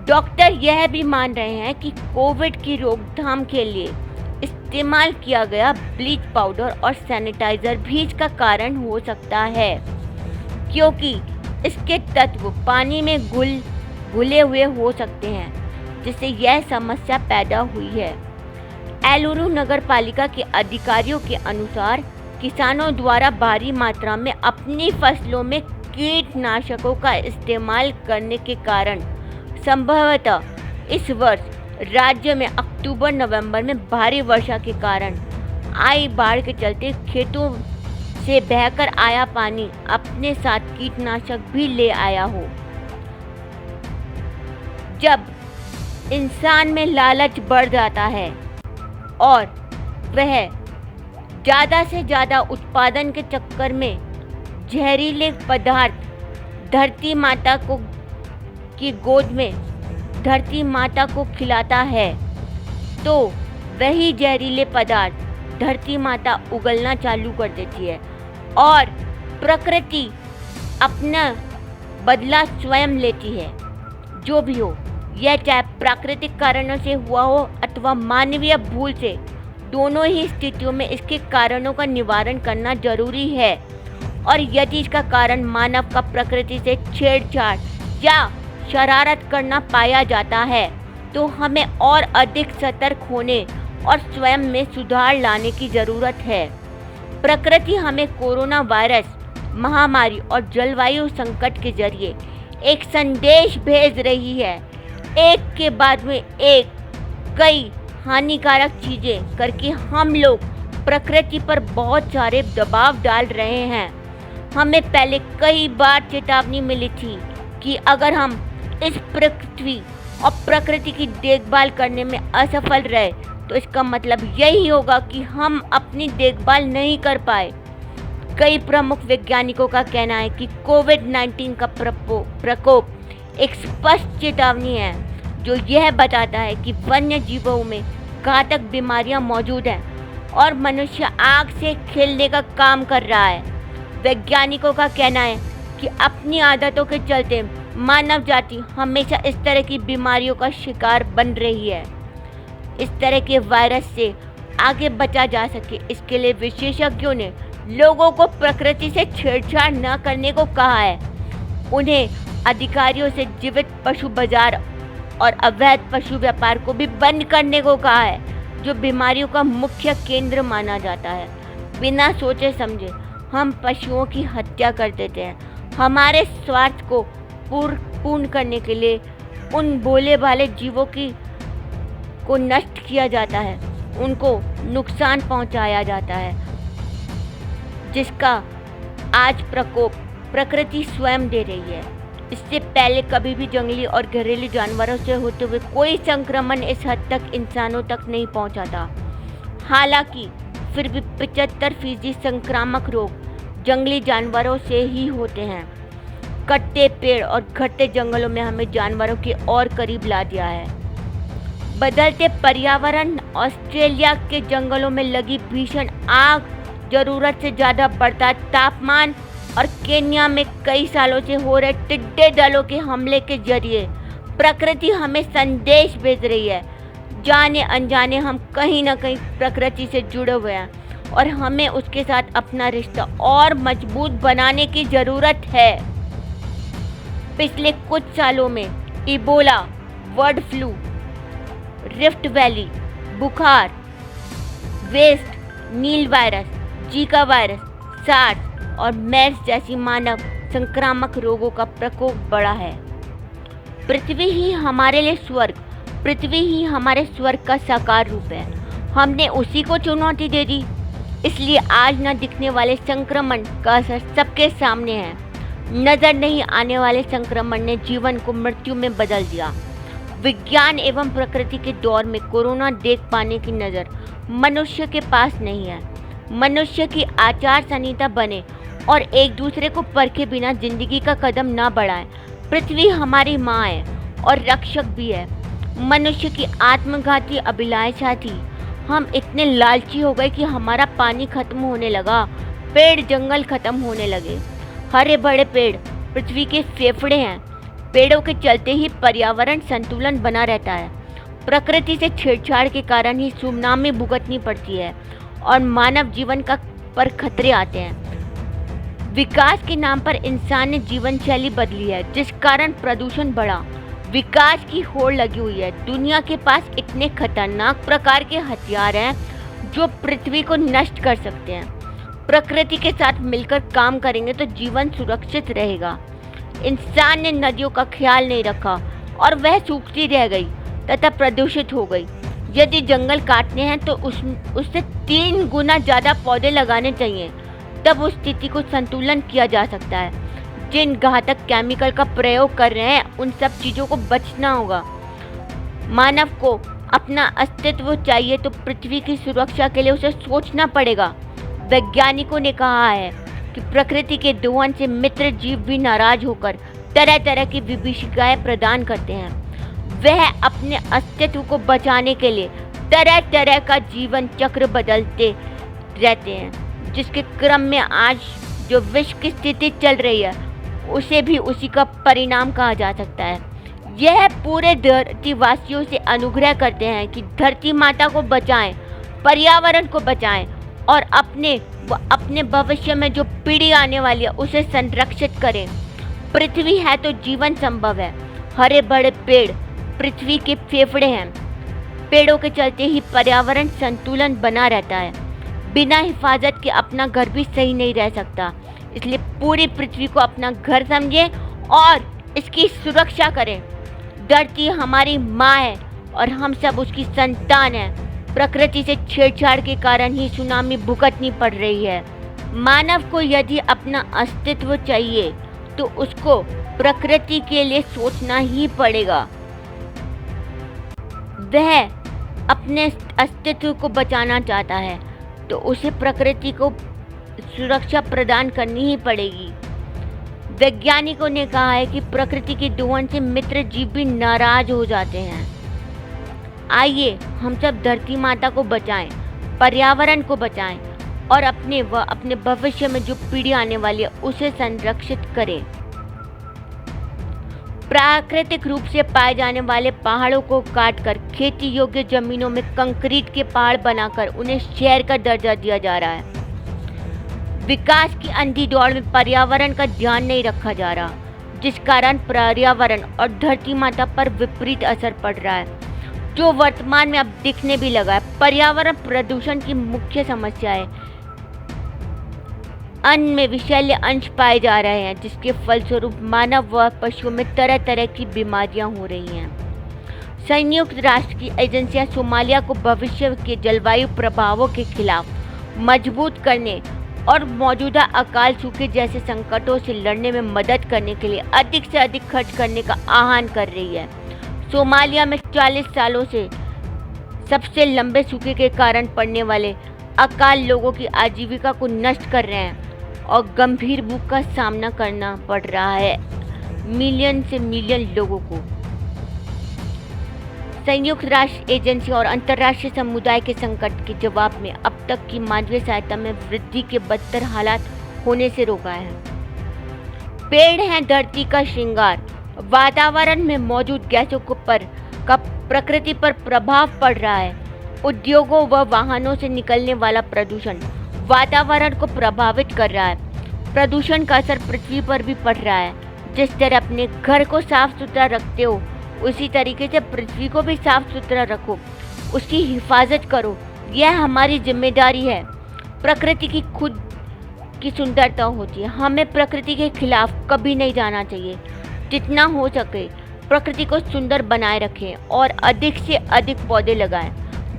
डॉक्टर यह भी मान रहे हैं कि कोविड की रोकथाम के लिए इस्तेमाल किया गया ब्लीच पाउडर और सैनिटाइजर भी इसका कारण हो सकता है, क्योंकि इसके तत्व पानी में घुले हुए हो सकते हैं, जिससे यह समस्या पैदा हुई है। एलुरु नगर पालिका के अधिकारियों के अनुसार किसानों द्वारा भारी मात्रा में अपनी फसलों में कीटनाशकों का इस्तेमाल करने के कारण संभवतः इस वर्ष राज्य में अक्टूबर-नवंबर में भारी वर्षा के कारण आई बाढ़ के चलते खेतों से बहकर आया पानी अपने साथ कीटनाशक भी ले आया हो। जब इंसान में लालच बढ़ जाता है और वह ज़्यादा से ज़्यादा उत्पादन के चक्कर में जहरीले पदार्थ धरती माता की गोद में धरती माता को खिलाता है, तो वही जहरीले पदार्थ धरती माता उगलना चालू कर देती है और प्रकृति अपना बदला स्वयं लेती है। जो भी हो, यह चाहे प्राकृतिक कारणों से हुआ हो अथवा मानवीय भूल से, दोनों ही स्थितियों में इसके कारणों का निवारण करना जरूरी है। और यदि इसका कारण मानव का प्रकृति से छेड़छाड़ या शरारत करना पाया जाता है, तो हमें और अधिक सतर्क होने और स्वयं में सुधार लाने की ज़रूरत है। प्रकृति हमें कोरोना वायरस महामारी और जलवायु संकट के जरिए एक संदेश भेज रही है। एक के बाद में एक कई हानिकारक चीज़ें करके हम लोग प्रकृति पर बहुत सारे दबाव डाल रहे हैं। हमें पहले कई बार चेतावनी मिली थी कि अगर हम इस पृथ्वी और प्रकृति की देखभाल करने में असफल रहे, तो इसका मतलब यही होगा कि हम अपनी देखभाल नहीं कर पाए। कई प्रमुख वैज्ञानिकों का कहना है कि कोविड-19 का प्रकोप एक स्पष्ट चेतावनी है, जो यह बताता है कि वन्य जीवों में घातक बीमारियां मौजूद हैं और मनुष्य आग से खेलने का काम कर रहा है। वैज्ञानिकों का कहना है कि अपनी आदतों के चलते मानव जाति हमेशा इस तरह की बीमारियों का शिकार बन रही है। इस तरह के वायरस से आगे बचा जा सके, इसके लिए विशेषज्ञों ने लोगों को प्रकृति से छेड़छाड़ न करने को कहा है। उन्हें अधिकारियों से जीवित पशु बाजार और अवैध पशु व्यापार को भी बंद करने को कहा है, जो बीमारियों का मुख्य केंद्र माना जाता है। बिना सोचे समझे हम पशुओं की हत्या कर देते हैं। हमारे स्वार्थ को पूर्ण करने के लिए उन भोले भाले जीवों को नष्ट किया जाता है, उनको नुकसान पहुंचाया जाता है, जिसका आज प्रकोप प्रकृति स्वयं दे रही है। इससे पहले कभी भी जंगली और घरेलू जानवरों से होते हुए कोई संक्रमण इस हद तक इंसानों तक नहीं पहुंचा था। हालांकि फिर भी 75% संक्रामक रोग जंगली जानवरों से ही होते हैं। कटते पेड़ और घटते जंगलों में हमें जानवरों के और करीब ला दिया है। बदलते पर्यावरण, ऑस्ट्रेलिया के जंगलों में लगी भीषण आग, जरूरत से ज़्यादा बढ़ता तापमान और केन्या में कई सालों से हो रहे टिड्डे दलों के हमले के जरिए प्रकृति हमें संदेश भेज रही है। जाने अनजाने हम कहीं ना कहीं प्रकृति से जुड़े हुए हैं और हमें उसके साथ अपना रिश्ता और मजबूत बनाने की ज़रूरत है। पिछले कुछ सालों में Ebola, bird flu, Rift Valley, बुखार, West Nile virus, Zika virus, SARS और मेर्स जैसी मानव संक्रामक रोगों का प्रकोप बढ़ा है। पृथ्वी ही हमारे लिए स्वर्ग, पृथ्वी ही हमारे स्वर्ग का साकार रूप है। हमने उसी को चुनौती दे दी, इसलिए आज न दिखने वाले संक्रमण का असर सबके सामने है। नजर नहीं आने वाले संक्रमण ने जीवन को मृत्यु में बदल दिया। विज्ञान एवं प्रकृति के दौर में कोरोना देख पाने की नज़र मनुष्य के पास नहीं है। मनुष्य की आचार संहिता बने और एक दूसरे को परखे बिना जिंदगी का कदम ना बढ़ाएं। पृथ्वी हमारी माँ है और रक्षक भी है। मनुष्य की आत्मघाती अभिलाषा थी। हम इतने लालची हो गए कि हमारा पानी खत्म होने लगा, पेड़ जंगल खत्म होने लगे। हरे भरे पेड़ पृथ्वी के फेफड़े हैं। पेड़ों के चलते ही पर्यावरण संतुलन बना रहता है। प्रकृति से छेड़छाड़ के कारण ही सुनामी भुगतनी पड़ती है और मानव जीवन पर खतरे आते हैं। विकास के नाम पर इंसान ने जीवन शैली बदली है, जिस कारण प्रदूषण बढ़ा। विकास की होड़ लगी हुई है। दुनिया के पास इतने खतरनाक प्रकार के हथियार हैं जो पृथ्वी को नष्ट कर सकते हैं। प्रकृति के साथ मिलकर काम करेंगे तो जीवन सुरक्षित रहेगा। इंसान ने नदियों का ख्याल नहीं रखा और वह सूखती रह गई तथा प्रदूषित हो गई। यदि जंगल काटने हैं तो उससे 3 गुना ज़्यादा पौधे लगाने चाहिए, तब उस स्थिति को संतुलन किया जा सकता है। जिन घातक केमिकल का प्रयोग कर रहे हैं उन सब चीज़ों को बचना होगा। मानव को अपना अस्तित्व चाहिए तो पृथ्वी की सुरक्षा के लिए उसे सोचना पड़ेगा। वैज्ञानिकों ने कहा है कि प्रकृति के दोहन से मित्र जीव भी नाराज होकर तरह तरह की विभीषिकाएं प्रदान करते हैं। वह अपने अस्तित्व को बचाने के लिए तरह तरह का जीवन चक्र बदलते रहते हैं, जिसके क्रम में आज जो विश्व की स्थिति चल रही है उसे भी उसी का परिणाम कहा जा सकता है। यह पूरे धरतीवासियों से अनुग्रह करते हैं कि धरती माता को बचाएं, पर्यावरण को बचाएं और अपने भविष्य में जो पीढ़ी आने वाली है उसे संरक्षित करें। पृथ्वी है तो जीवन संभव है। हरे भरे पेड़ पृथ्वी के फेफड़े हैं। पेड़ों के चलते ही पर्यावरण संतुलन बना रहता है। बिना हिफाजत के अपना घर भी सही नहीं रह सकता। इसलिए पूरी पृथ्वी को अपना घर समझें और इसकी सुरक्षा करें। धरती हमारी माँ है और हम सब उसकी संतान हैं। प्रकृति से छेड़छाड़ के कारण ही सुनामी भुगतनी पड़ रही है। मानव को यदि अपना अस्तित्व चाहिए तो उसको प्रकृति के लिए सोचना ही पड़ेगा। वह अपने अस्तित्व को बचाना चाहता है तो उसे प्रकृति को सुरक्षा प्रदान करनी ही पड़ेगी। वैज्ञानिकों ने कहा है कि प्रकृति के दोहन से मित्र जीव भी नाराज हो जाते हैं। आइए हम सब धरती माता को बचाएं, पर्यावरण को बचाएं और अपने भविष्य में जो पीढ़ी आने वाली है उसे संरक्षित करें। प्राकृतिक रूप से पाए जाने वाले पहाड़ों को काटकर खेती योग्य जमीनों में कंक्रीट के पहाड़ बनाकर उन्हें शहर का दर्जा दिया जा रहा है। विकास की अंधी दौड़ में पर्यावरण का ध्यान नहीं रखा जा रहा, जिस कारण पर्यावरण और धरती माता पर विपरीत असर पड़ रहा है, जो वर्तमान में अब दिखने भी लगा है। पर्यावरण प्रदूषण की मुख्य समस्या है। अन्न में विषैले अंश पाए जा रहे हैं, जिसके फलस्वरूप मानव व पशुओं में तरह तरह की बीमारियां हो रही हैं। संयुक्त राष्ट्र की एजेंसियां सोमालिया को भविष्य के जलवायु प्रभावों के खिलाफ मजबूत करने और मौजूदा अकाल सूखे जैसे संकटों से लड़ने में मदद करने के लिए अधिक से अधिक खर्च करने का आह्वान कर रही है। सोमालिया में 40 सालों से सबसे लंबे सूखे के कारण पड़ने वाले अकाल लोगों की आजीविका को नष्ट कर रहे हैं और गंभीर भूख का सामना करना पड़ रहा है मिलियन से मिलियन लोगों को। संयुक्त राष्ट्र एजेंसी और अंतर्राष्ट्रीय समुदाय के संकट के जवाब में अब तक की मानवीय सहायता में वृद्धि के बदतर हालात होने से रोका है। पेड़ हैं धरती का श्रृंगार। वातावरण में मौजूद गैसों का प्रकृति पर प्रभाव पड़ रहा है। उद्योगों व वाहनों से निकलने वाला प्रदूषण वातावरण को प्रभावित कर रहा है। प्रदूषण का असर पृथ्वी पर भी पड़ रहा है। जिस तरह अपने घर को साफ सुथरा रखते हो उसी तरीके से पृथ्वी को भी साफ सुथरा रखो, उसकी हिफाजत करो। यह हमारी जिम्मेदारी है। प्रकृति की खुद की सुंदरता होती है। हमें प्रकृति के खिलाफ कभी नहीं जाना चाहिए। जितना हो सके प्रकृति को सुंदर बनाए रखें और अधिक से अधिक पौधे लगाएं।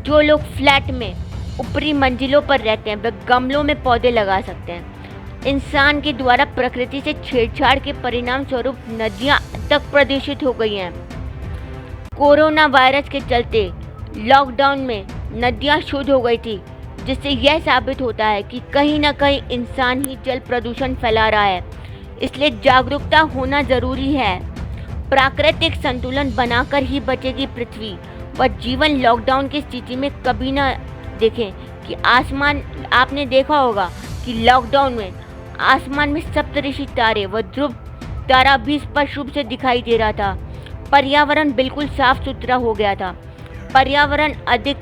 जो लोग फ्लैट में ऊपरी मंजिलों पर रहते हैं वे गमलों में पौधे लगा सकते हैं। इंसान के द्वारा प्रकृति से छेड़छाड़ के परिणाम स्वरूप नदियां तक प्रदूषित हो गई हैं। कोरोना वायरस के चलते लॉकडाउन में नदियां शुद्ध हो गई थी। जिससे यह साबित होता है कि कहीं ना कहीं इंसान ही जल प्रदूषण फैला रहा है। इसलिए जागरूकता होना ज़रूरी है। प्राकृतिक संतुलन बनाकर ही बचेगी पृथ्वी व जीवन। लॉकडाउन की स्थिति में कभी ना देखें कि आसमान, आपने देखा होगा कि लॉकडाउन में आसमान में सप्तऋषि तारे व ध्रुव तारा भी स्पष्ट रूप से दिखाई दे रहा था। पर्यावरण बिल्कुल साफ सुथरा हो गया था। पर्यावरण अधिक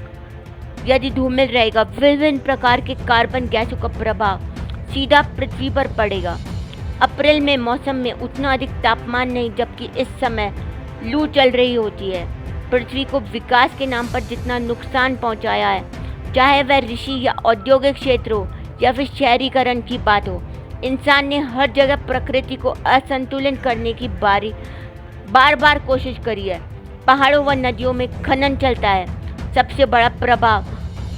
यदि धूमिल रहेगा, विभिन्न प्रकार के कार्बन गैसों का प्रभाव सीधा पृथ्वी पर पड़ेगा। अप्रैल में मौसम में उतना अधिक तापमान नहीं, जबकि इस समय लू चल रही होती है। पृथ्वी को विकास के नाम पर जितना नुकसान पहुंचाया है, चाहे वह ऋषि या औद्योगिक क्षेत्र हो या फिर शहरीकरण की बात हो, इंसान ने हर जगह प्रकृति को असंतुलित करने की बार बार कोशिश करी है। पहाड़ों व नदियों में खनन चलता है। सबसे बड़ा प्रभाव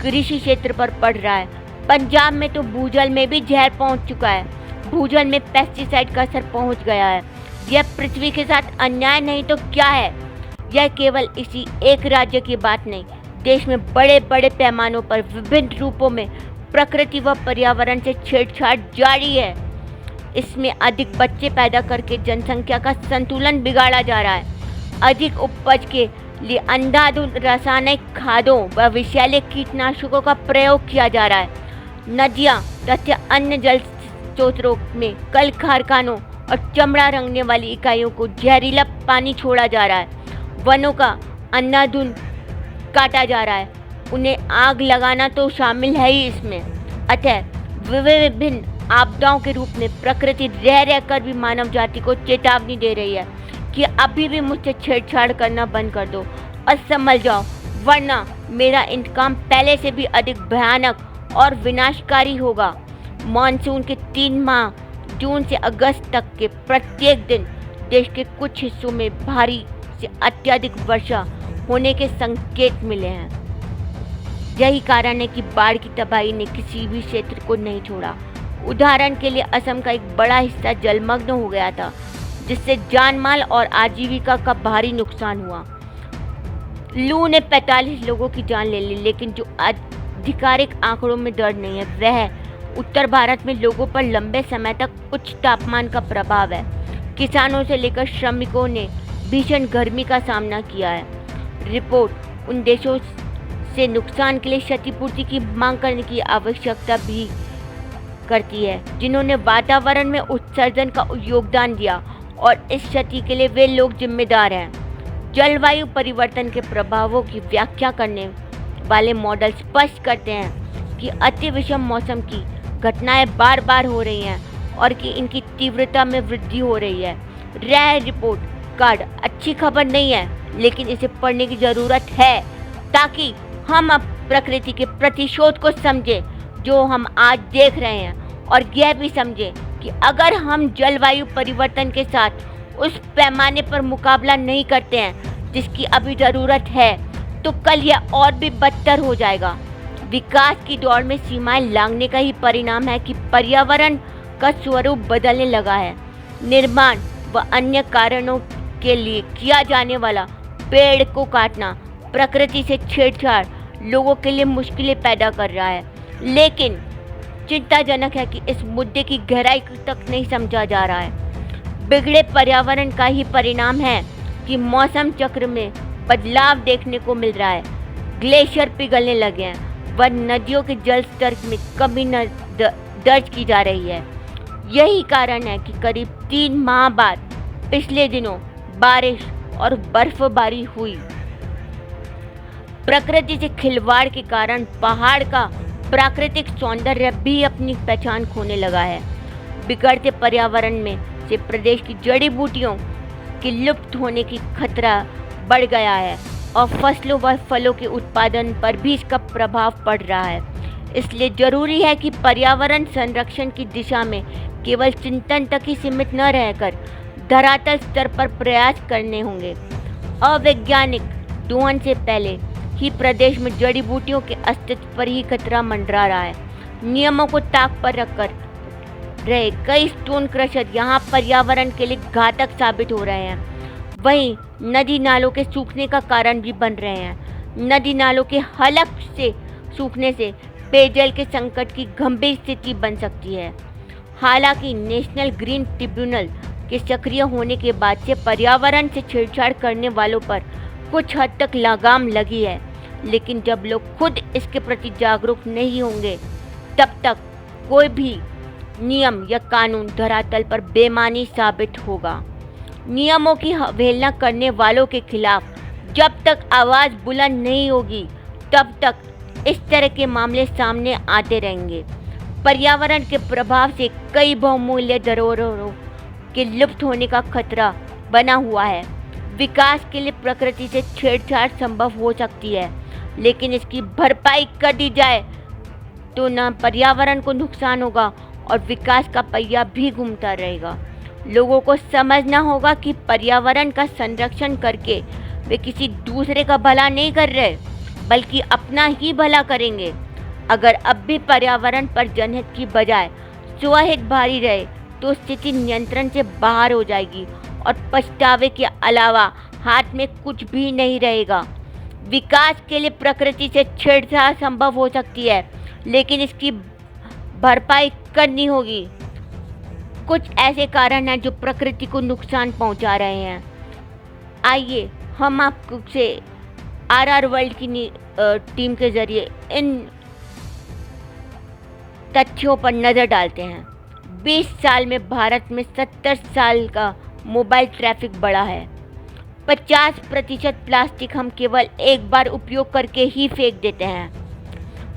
कृषि क्षेत्र पर पड़ रहा है। पंजाब में तो भूजल में भी जहर पहुंच चुका है। भूजल में पेस्टिसाइड का असर पहुंच गया है। यह पृथ्वी के साथ अन्याय नहीं तो क्या है? यह केवल इसी एक राज्य की बात नहीं, देश में बड़े बड़े पैमानों पर विभिन्न रूपों में प्रकृति व पर्यावरण से छेड़छाड़ जारी है। इसमें अधिक बच्चे पैदा करके जनसंख्या का संतुलन बिगाड़ा जा रहा है। अधिक उपज के लिए अंधाधुंध रासायनिक खादों व विषैले कीटनाशकों का प्रयोग किया जा रहा है। नदियाँ तथा अन्य जल स्रोतों में कल कारखानों और चमड़ा रंगने वाली इकाइयों को जहरीला पानी छोड़ा जा रहा है। वनों का अंधाधुंध काटा जा रहा है। उन्हें आग लगाना तो शामिल है ही इसमें। अतः विभिन्न आपदाओं के रूप में प्रकृति रह रहकर भी मानव जाति को चेतावनी दे रही है कि अभी भी मुझसे छेड़छाड़ करना बंद कर दो और संभल जाओ, वरना मेरा इंतकाम पहले से भी अधिक भयानक और विनाशकारी होगा। मानसून के 3 माह जून से अगस्त तक के प्रत्येक दिन देश के कुछ हिस्सों में भारी से अत्यधिक वर्षा होने के संकेत मिले हैं। यही कारण है कि बाढ़ की तबाही ने किसी भी क्षेत्र को नहीं छोड़ा। उदाहरण के लिए असम का एक बड़ा हिस्सा जलमग्न हो गया था, जिससे जानमाल और आजीविका का भारी नुकसान हुआ। लू ने 45 लोगों की जान ले ली, लेकिन जो आधिकारिक आंकड़ों में दर्ज नहीं है वह उत्तर भारत में लोगों पर लंबे समय तक उच्च तापमान का प्रभाव है। किसानों से लेकर श्रमिकों ने भीषण गर्मी का सामना किया है। रिपोर्ट उन देशों से नुकसान के लिए क्षतिपूर्ति की मांग करने की आवश्यकता भी करती है, जिन्होंने वातावरण में उत्सर्जन का योगदान दिया, और इस क्षति के लिए वे लोग जिम्मेदार हैं। जलवायु परिवर्तन के प्रभावों की व्याख्या करने वाले मॉडल स्पष्ट करते हैं कि अति विषम मौसम की घटनाएं बार बार हो रही हैं और कि इनकी तीव्रता में वृद्धि हो रही है। यह रिपोर्ट कार्ड अच्छी खबर नहीं है, लेकिन इसे पढ़ने की ज़रूरत है ताकि हम अब प्रकृति के प्रतिशोध को समझें जो हम आज देख रहे हैं, और यह भी समझें कि अगर हम जलवायु परिवर्तन के साथ उस पैमाने पर मुकाबला नहीं करते हैं जिसकी अभी ज़रूरत है, तो कल यह और भी बदतर हो जाएगा। विकास की दौड़ में सीमाएं लांघने का ही परिणाम है कि पर्यावरण का स्वरूप बदलने लगा है। निर्माण व अन्य कारणों के लिए किया जाने वाला पेड़ को काटना, प्रकृति से छेड़छाड़ लोगों के लिए मुश्किलें पैदा कर रहा है। लेकिन चिंताजनक है कि इस मुद्दे की गहराई तक नहीं समझा जा रहा है। बिगड़े पर्यावरण का ही परिणाम है कि मौसम चक्र में बदलाव देखने को मिल रहा है। ग्लेशियर पिघलने लगे हैं व नदियों के जल स्तर में कमी दर्ज की जा रही है। यही कारण है कि करीब 3 माह बाद पिछले दिनों बारिश और बर्फबारी हुई। प्रकृति से खिलवाड़ के कारण पहाड़ का प्राकृतिक सौंदर्य भी अपनी पहचान खोने लगा है। बिगड़ते पर्यावरण में से प्रदेश की जड़ी बूटियों के लुप्त होने की खतरा बढ़ गया है और फसलों व फलों के उत्पादन पर भी इसका प्रभाव पड़ रहा है। इसलिए जरूरी है कि पर्यावरण संरक्षण की दिशा में केवल चिंतन तक ही सीमित न रहकर धरातल स्तर पर प्रयास करने होंगे। अवैज्ञानिक दोहन से पहले ही प्रदेश में जड़ी बूटियों के अस्तित्व पर ही खतरा मंडरा रहा है। नियमों को ताक पर रखकर रहे कई स्टोन क्रशर यहाँ पर्यावरण के लिए घातक साबित हो रहे हैं। वहीं नदी नालों के सूखने का कारण भी बन रहे हैं। नदी नालों के हलक से सूखने से पेयजल के संकट की गंभीर स्थिति बन सकती है। हालांकि नेशनल ग्रीन ट्रिब्यूनल के सक्रिय होने के बाद से पर्यावरण से छेड़छाड़ करने वालों पर कुछ हद तक लगाम लगी है, लेकिन जब लोग खुद इसके प्रति जागरूक नहीं होंगे तब तक कोई भी नियम या कानून धरातल पर बेमानी साबित होगा। नियमों की अवहेलना करने वालों के खिलाफ जब तक आवाज़ बुलंद नहीं होगी तब तक इस तरह के मामले सामने आते रहेंगे। पर्यावरण के प्रभाव से कई बहुमूल्य धरोहरों के लुप्त होने का खतरा बना हुआ है। विकास के लिए प्रकृति से छेड़छाड़ संभव हो सकती है, लेकिन इसकी भरपाई कर दी जाए तो न पर्यावरण को नुकसान होगा और विकास का पहिया भी घूमता रहेगा। लोगों को समझना होगा कि पर्यावरण का संरक्षण करके वे किसी दूसरे का भला नहीं कर रहे, बल्कि अपना ही भला करेंगे। अगर अब भी पर्यावरण पर जनहित की बजाय स्वहित भारी रहे तो स्थिति नियंत्रण से बाहर हो जाएगी और पछतावे के अलावा हाथ में कुछ भी नहीं रहेगा। विकास के लिए प्रकृति से छेड़छाड़ संभव हो सकती है, लेकिन इसकी भरपाई करनी होगी। कुछ ऐसे कारण हैं जो प्रकृति को नुकसान पहुंचा रहे हैं। आइए हम आपसे आरआर वर्ल्ड की टीम के जरिए इन तथ्यों पर नज़र डालते हैं। 20 साल में भारत में 70 साल का मोबाइल ट्रैफिक बढ़ा है। 50% प्लास्टिक हम केवल एक बार उपयोग करके ही फेंक देते हैं।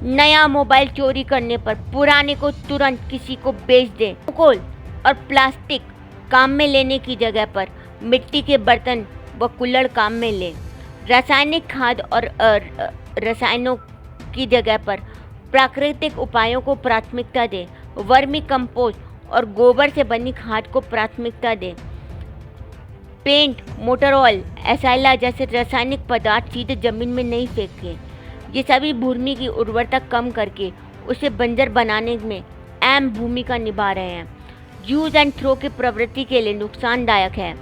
नया मोबाइल चोरी करने पर पुराने को तुरंत किसी को बेच दें। कोल और प्लास्टिक काम में लेने की जगह पर मिट्टी के बर्तन व कुल्हड़ काम में लें। रासायनिक खाद और रसायनों की जगह पर प्राकृतिक उपायों को प्राथमिकता दें। वर्मी कंपोस्ट और गोबर से बनी खाद को प्राथमिकता दें। पेंट, मोटर ऑयल, एसाइला जैसे रासायनिक पदार्थ सीधे जमीन में नहीं फेंकें। ये सभी भूमि की उर्वरता कम करके उसे बंजर बनाने में अहम भूमिका निभा रहे हैं। यूज एंड थ्रो की प्रवृत्ति के लिए नुकसानदायक है।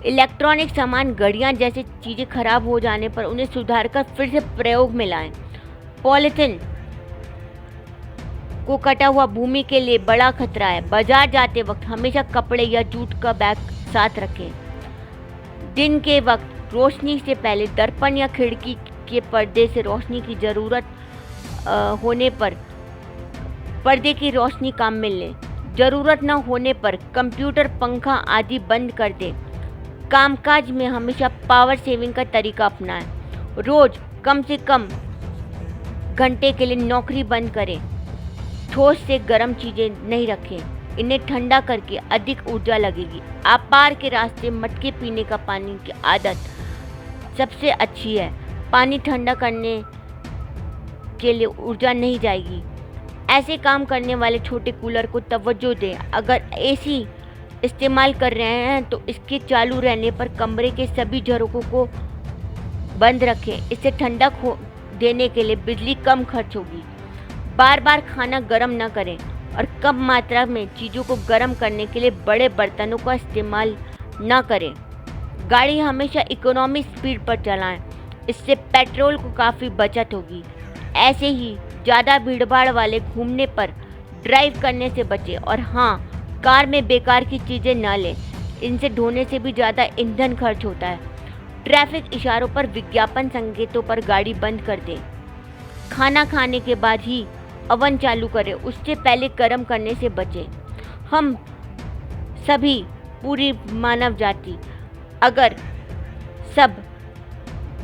इलेक्ट्रॉनिक सामान, घड़ियाँ जैसी चीज़ें खराब हो जाने पर उन्हें सुधारकर फिर से प्रयोग में लाएं। पॉलीथीन को कटा हुआ भूमि के लिए बड़ा खतरा है। बाजार जाते वक्त हमेशा कपड़े या जूट का बैग साथ रखें। दिन के वक्त रोशनी से पहले दर्पण या खिड़की के पर्दे से रोशनी की ज़रूरत होने पर पर्दे की रोशनी काम में लें। ज़रूरत न होने पर कंप्यूटर, पंखा आदि बंद कर दें। कामकाज में हमेशा पावर सेविंग का तरीका अपनाएं। रोज़ कम से कम घंटे के लिए नौकरी बंद करें। ठोस से गर्म चीज़ें नहीं रखें, इन्हें ठंडा करके अधिक ऊर्जा लगेगी। आपार के रास्ते मटके पीने का पानी की आदत सबसे अच्छी है। पानी ठंडा करने के लिए ऊर्जा नहीं जाएगी। ऐसे काम करने वाले छोटे कूलर को तवज्जो दें। अगर एसी इस्तेमाल कर रहे हैं तो इसके चालू रहने पर कमरे के सभी झरोकों को बंद रखें। इससे ठंडक देने के लिए बिजली कम खर्च होगी। बार बार खाना गर्म न करें और कम मात्रा में चीज़ों को गर्म करने के लिए बड़े बर्तनों का इस्तेमाल न करें। गाड़ी हमेशा इकोनॉमी स्पीड पर चलाएं, इससे पेट्रोल को काफ़ी बचत होगी। ऐसे ही ज़्यादा भीड़भाड़ वाले घूमने पर ड्राइव करने से बचें। और हाँ, कार में बेकार की चीज़ें ना लें, इनसे ढोने से भी ज़्यादा ईंधन खर्च होता है। ट्रैफिक इशारों पर, विज्ञापन संकेतों पर गाड़ी बंद कर दें। खाना खाने के बाद ही अवन चालू करें, उससे पहले गर्म करने से बचें। हम सभी, पूरी मानव जाति अगर सब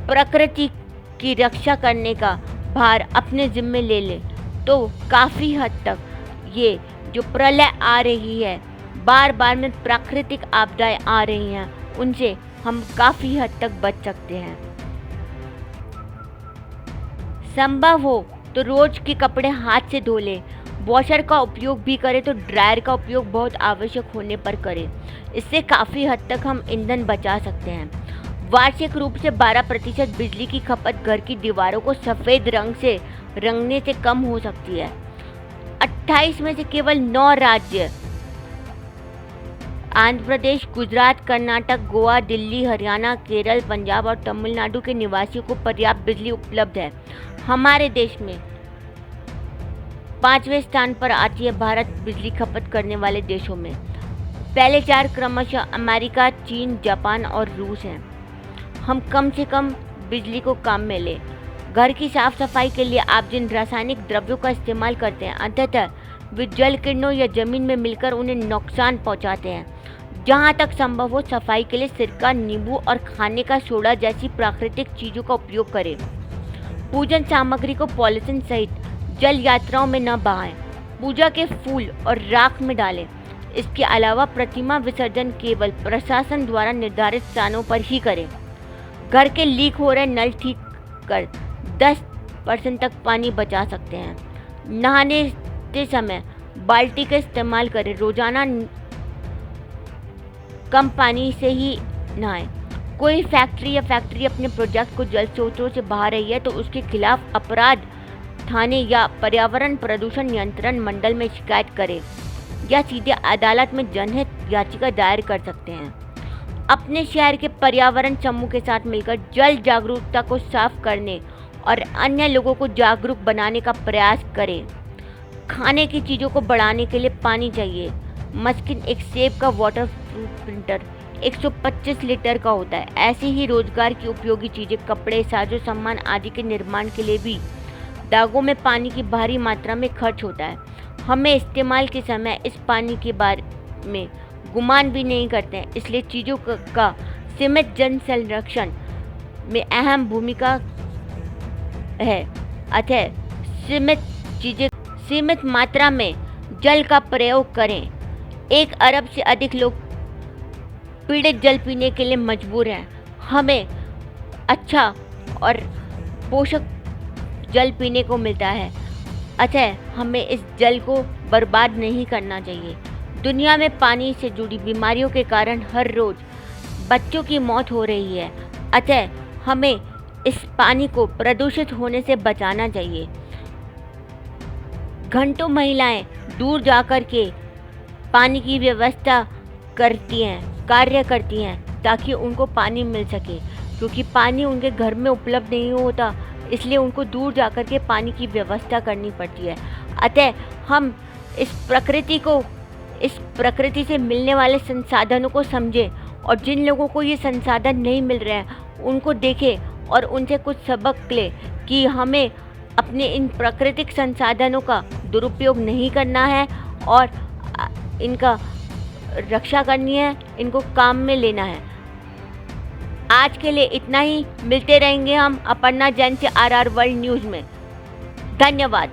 प्रकृति की रक्षा करने का भार अपने जिम्मे ले ले तो काफ़ी हद तक ये जो प्रलय आ रही है, बार बार में प्राकृतिक आपदाएं आ रही हैं, उनसे हम काफ़ी हद तक बच सकते हैं। संभव हो तो रोज के कपड़े हाथ से धो लें। वॉशर का उपयोग भी करें तो ड्रायर का उपयोग बहुत आवश्यक होने पर करें। इससे काफ़ी हद तक हम ईंधन बचा सकते हैं। वार्षिक रूप से 12% बिजली की खपत घर की दीवारों को सफ़ेद रंग से रंगने से कम हो सकती है। 28 में से केवल 9 राज्य आंध्र प्रदेश, गुजरात, कर्नाटक, गोवा, दिल्ली, हरियाणा, केरल, पंजाब और तमिलनाडु के निवासियों को पर्याप्त बिजली उपलब्ध है। हमारे देश में 5वें स्थान पर आती है भारत बिजली खपत करने वाले देशों में। पहले 4 क्रमशः अमेरिका, चीन, जापान और रूस हैं। हम कम से कम बिजली को काम में लें। घर की साफ सफाई के लिए आप जिन रासायनिक द्रव्यों का इस्तेमाल करते हैं, अंततः वे जल किरणों या जमीन में मिलकर उन्हें नुकसान पहुंचाते हैं। जहां तक संभव हो सफाई के लिए सिरका, नींबू और खाने का सोडा जैसी प्राकृतिक चीज़ों का उपयोग करें। पूजन सामग्री को पॉलीथीन सहित जल यात्राओं में न बहाएं। पूजा के फूल और राख में डालें। इसके अलावा प्रतिमा विसर्जन केवल प्रशासन द्वारा निर्धारित स्थानों पर ही करें। घर के लीक हो रहे नल ठीक कर 10% तक पानी बचा सकते हैं। नहाने के समय बाल्टी का इस्तेमाल करें। रोजाना कम पानी से ही नहाएं। कोई फैक्ट्री अपने प्रोजेक्ट को जल स्रोतों से बहा रही है तो उसके खिलाफ अपराध थाने या पर्यावरण प्रदूषण नियंत्रण मंडल में शिकायत करें या सीधे अदालत में जनहित याचिका दायर कर सकते हैं। अपने शहर के पर्यावरण समूह के साथ मिलकर जल जागरूकता को साफ करने और अन्य लोगों को जागरूक बनाने का प्रयास करें। खाने की चीज़ों को बढ़ाने के लिए पानी चाहिए। मस्किन एक सेब का वाटर प्रूफ प्रिंटर 125 लीटर का होता है। ऐसे ही रोजगार की उपयोगी चीज़ें, कपड़े, साजो सामान आदि के निर्माण के लिए भी दागों में पानी की भारी मात्रा में खर्च होता है। हमें इस्तेमाल के समय इस पानी के बारे में गुमान भी नहीं करते हैं, इसलिए चीज़ों का सीमित जन संरक्षण में अहम भूमिका है। अतः सीमित मात्रा में जल का प्रयोग करें। 1 अरब से अधिक लोग पीड़ित जल पीने के लिए मजबूर हैं। हमें अच्छा और पोषक जल पीने को मिलता है, अतः हमें इस जल को बर्बाद नहीं करना चाहिए। दुनिया में पानी से जुड़ी बीमारियों के कारण हर रोज बच्चों की मौत हो रही है, अतः हमें इस पानी को प्रदूषित होने से बचाना चाहिए। घंटों महिलाएं दूर जाकर के पानी की व्यवस्था कार्य करती हैं ताकि उनको पानी मिल सके, क्योंकि पानी उनके घर में उपलब्ध नहीं होता, इसलिए उनको दूर जाकर के पानी की व्यवस्था करनी पड़ती है। अतः हम इस प्रकृति से मिलने वाले संसाधनों को समझें और जिन लोगों को ये संसाधन नहीं मिल रहे हैं उनको देखें और उनसे कुछ सबक लें कि हमें अपने इन प्राकृतिक संसाधनों का दुरुपयोग नहीं करना है और इनका रक्षा करनी है, इनको काम में लेना है। आज के लिए इतना ही। मिलते रहेंगे हम अपर्णा जैन से RR वर्ल्ड न्यूज़ में। धन्यवाद।